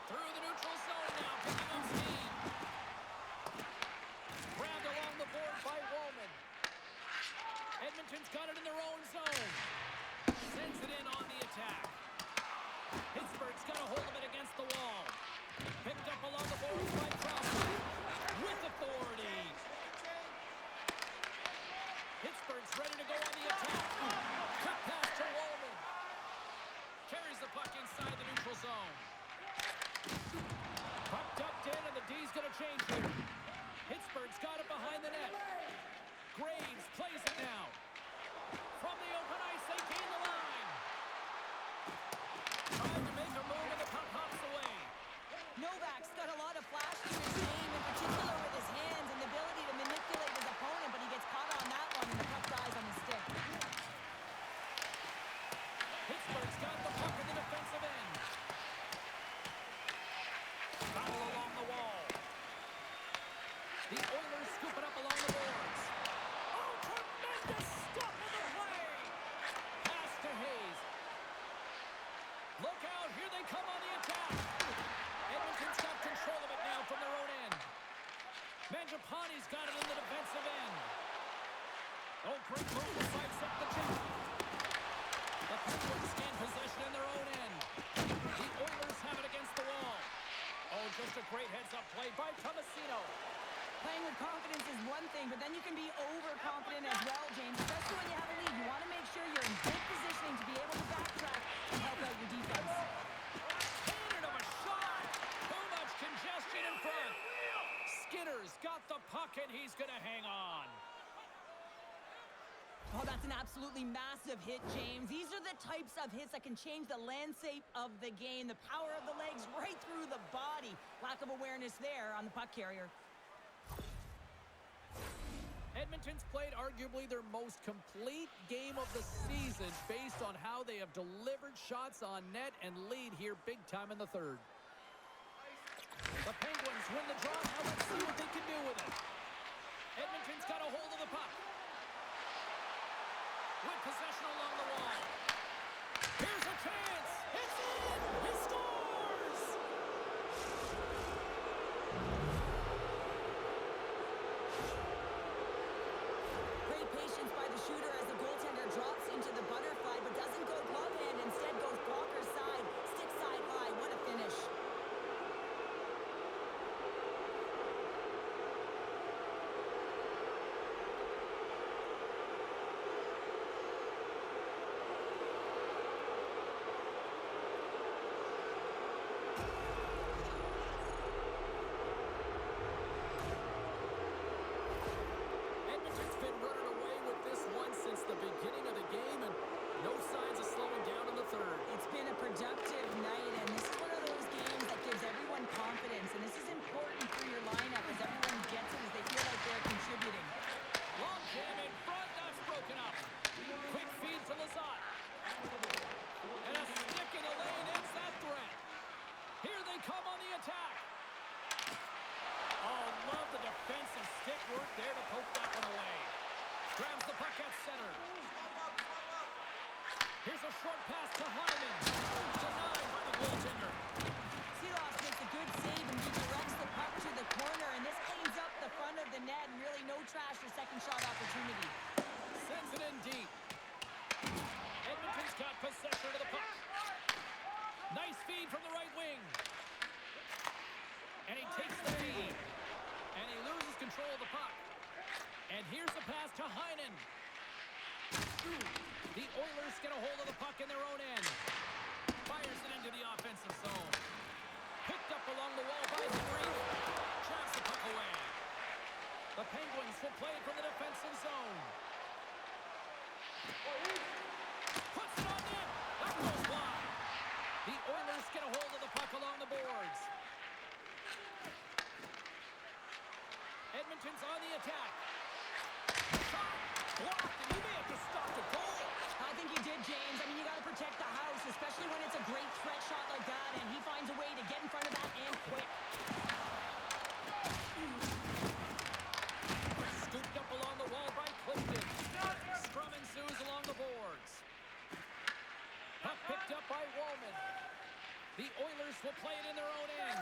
Through the neutral zone now, picking up speed. Grabbed along the board by Wallman. Edmonton's got it in their own zone. Sends it in on the attack. Pittsburgh's got a hold of it against the wall. Picked up along the boards by Crosby. With authority. Pittsburgh's ready to go on the attack. Cut pass to Wallman. Carries the puck inside the neutral zone. Puck ducked in, and the D's going to change here. Pittsburgh's got it behind the net. Graves plays it now. From the open ice, they gain the line. Trying to make a move, and the puck hops away. Novak's got a lot of flash to his game, in particular with his hands and the ability to manipulate his opponent, but he gets caught on that one, and the puck dies on his stick. Pittsburgh's got the puck in the defensive end. Foul along the wall. The Oilers scoop it up along the boards. Oh, tremendous stop of the play. Pass to Hayes. Look out, here they come on the attack. Edmonton's got control of it now from their own end. Mangiapane's got it in the defensive end. Oh, great move to sidestep the check. The Penguins gain possession in their own end. The Oilers have it against the wall. Oh, just a great heads-up play by Tomasino. Playing with confidence is one thing, but then you can be overconfident as well, James. Especially when you have a lead. You want to make sure you're in good positioning to be able to backtrack and help out your defense. Cannon of a shot. Too much congestion in front. Skinner's got the puck, and he's going to hang on. Oh, that's an absolutely massive hit, James. These are the types of hits that can change the landscape of the game. The power of the legs right through the body. Lack of awareness there on the puck carrier. Edmonton's played arguably their most complete game of the season based on how they have delivered shots on net and lead here big time in the third. The Penguins win the draw. Now let's see what they can do with it. Edmonton's got a hold of the puck. With possession along the wall. Here's a chance. It's in. He scores. Great patience by the shooter as the goaltender drops into the butterfly, but doesn't go glove hand. Instead goes blocker side, stick side high. What a finish. Edmonton's been running away with this one since the beginning of the game, and no signs of slowing down in the third. It's been a productive night, and this is one of those games that gives everyone confidence, and this is important for your lineup as everyone gets it, as they feel like they're contributing. Long jam in front, that's broken up. Quick feed to Lazat. And a stick in the lane ends that threat. Here they come on the attack. Oh, love the defensive stick work there to poke that one away. Grabs the puck at center. Here's a short pass to Hyman. Denied by the goaltender. Seeloff makes a good save and redirects the puck to the corner, and this cleans up the front of the net, and really no trash for second shot opportunity. Sends it in deep. Edmonton's got possession of the puck. Nice feed from the right wing. And he takes the feed. And he loses control of the puck. And here's the pass to Heinen. The Oilers get a hold of the puck in their own end. Fires it into the offensive zone. Picked up along the wall by Henry. Traps the puck away. The Penguins will play it from the defensive zone. Puts it on net. That goes wide. The Oilers get a hold of the puck along the boards. Edmonton's on the attack. Shot blocked, and you may have to stop the goal. I think you did, James. I mean, you got to protect the house, especially when it's a great threat shot like that, and he finds a way to get in front of that and quick. Scooped up along the wall by Clifton. Scrum ensues along the boards. Puck picked up by Wallman. The Oilers will play it in their own end.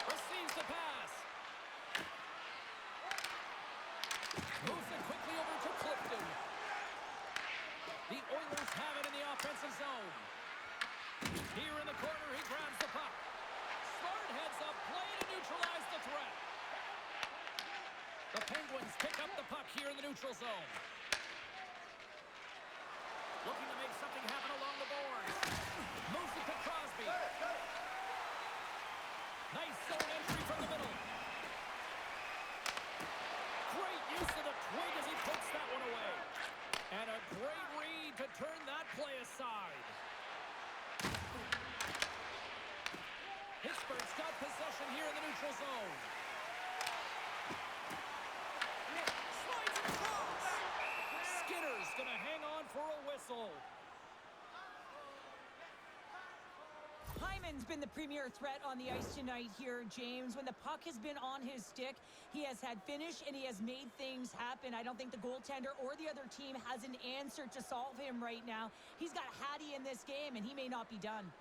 Receives the pass. Moves it quickly over to Clifton. The Oilers have it in the offensive zone. Here in the corner, he grabs the puck. Smart heads up, play to neutralize the threat. The Penguins pick up the puck here in the neutral zone. Looking to make something happen along the boards. Moves it to Crosby. Nice zone entry from the middle. Great use of the twig as he puts that one away. And a great read to turn that play aside. Pittsburgh's got possession here in the neutral zone. Slides it across. Skinner's going to hang on for a whistle. Hyman's been the premier threat on the ice tonight here, James. When the puck has been on his stick, he has had finish and he has made things happen. I don't think the goaltender or the other team has an answer to solve him right now. He's got Hattie in this game, and he may not be done.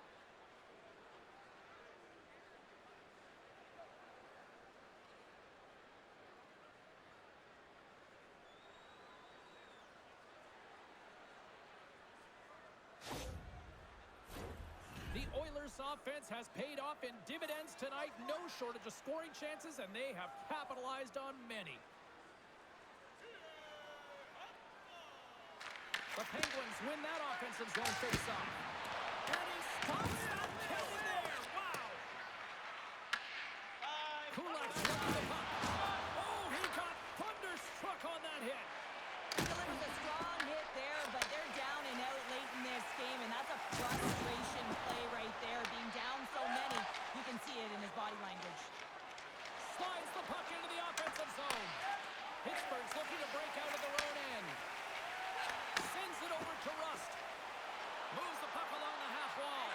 The Oilers offense has paid off in dividends tonight. No shortage of scoring chances, and they have capitalized on many. The Penguins win that offensive zone face-off. And he stops that killing there. Wow. Kulak's running the puck. Oh, he got thunderstruck on that hit. It was a strong hit there, but they're down and out late in this game, and that's a frustration play right there. Being down so many, you can see it in his body language. Slides the puck into the offensive zone. Pittsburgh's looking to break out of their own end. Sends it over to Rust. Moves the puck along the half wall.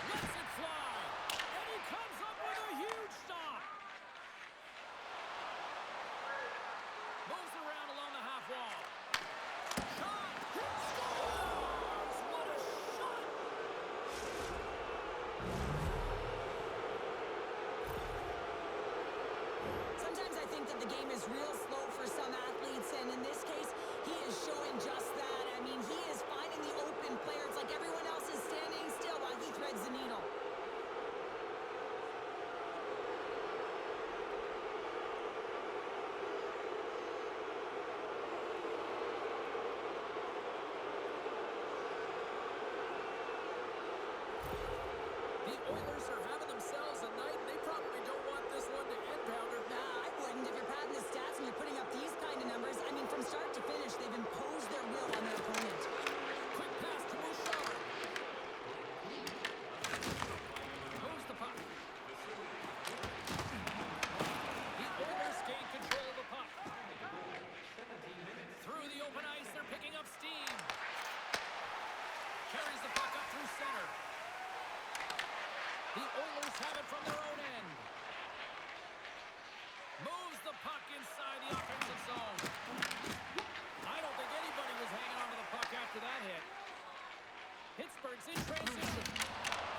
Lets it fly. And he comes up with a huge stop. Moves around along the half wall. Shot. He scores! What a shot! Sometimes I think that the game is real slow for some athletes, and in this case, he is showing just that. I mean, he is finding the open player. It's like everyone else is standing still while he threads the needle. The Oilers are having themselves a night. They probably don't want this one to end, Pounder. Nah, I wouldn't. If you're padding the stats and you're putting up these kind of numbers, I mean, from start to finish, they've imposed their will on their opponent. Quick pass to Bouchard. Moves the puck. The Oilers gain control of the puck. Through the open ice, they're picking up steam. Carries the puck up through center. The Oilers have it from their own end. Moves the puck inside the offensive zone. I don't think anybody was hanging on to the puck after that hit. Pittsburgh's in transition.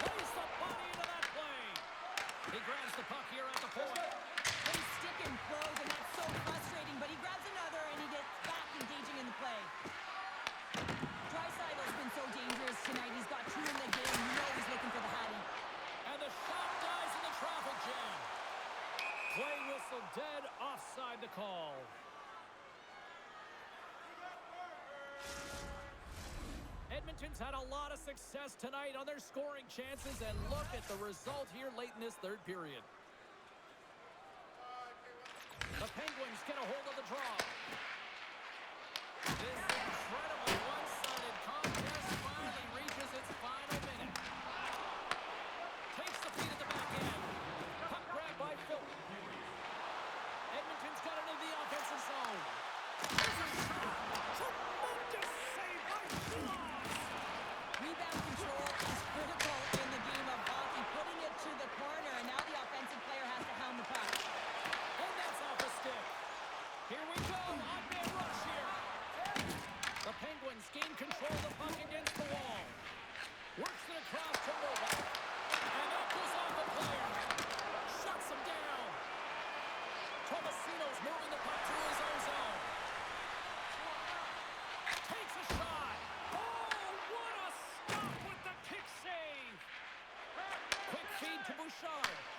Plays the body into that play. He grabs the Edmonton's had a lot of success tonight on their scoring chances, and look at the result here late in this third period. The Penguins get a hold of the draw. This incredibly one-sided contest finally reaches its final minute. Takes the feed at the back end. Puck grab by Phil. Edmonton's got it in the offensive zone. There's a shot. Tremendous save by Schloss. Rebound control is critical in the game of hockey. Putting it to the corner, and now the offensive player has to hound the puck. And that's off the stick. Here we go. On-man rush here. The Penguins gain control of the puck against the wall. Works it across to Novak. And that goes off the player. Shuts him down. Tomasino's moving the puck to his own zone. Takes a shot. Oh, what a stop with the kick save. Quick feed to Bouchard.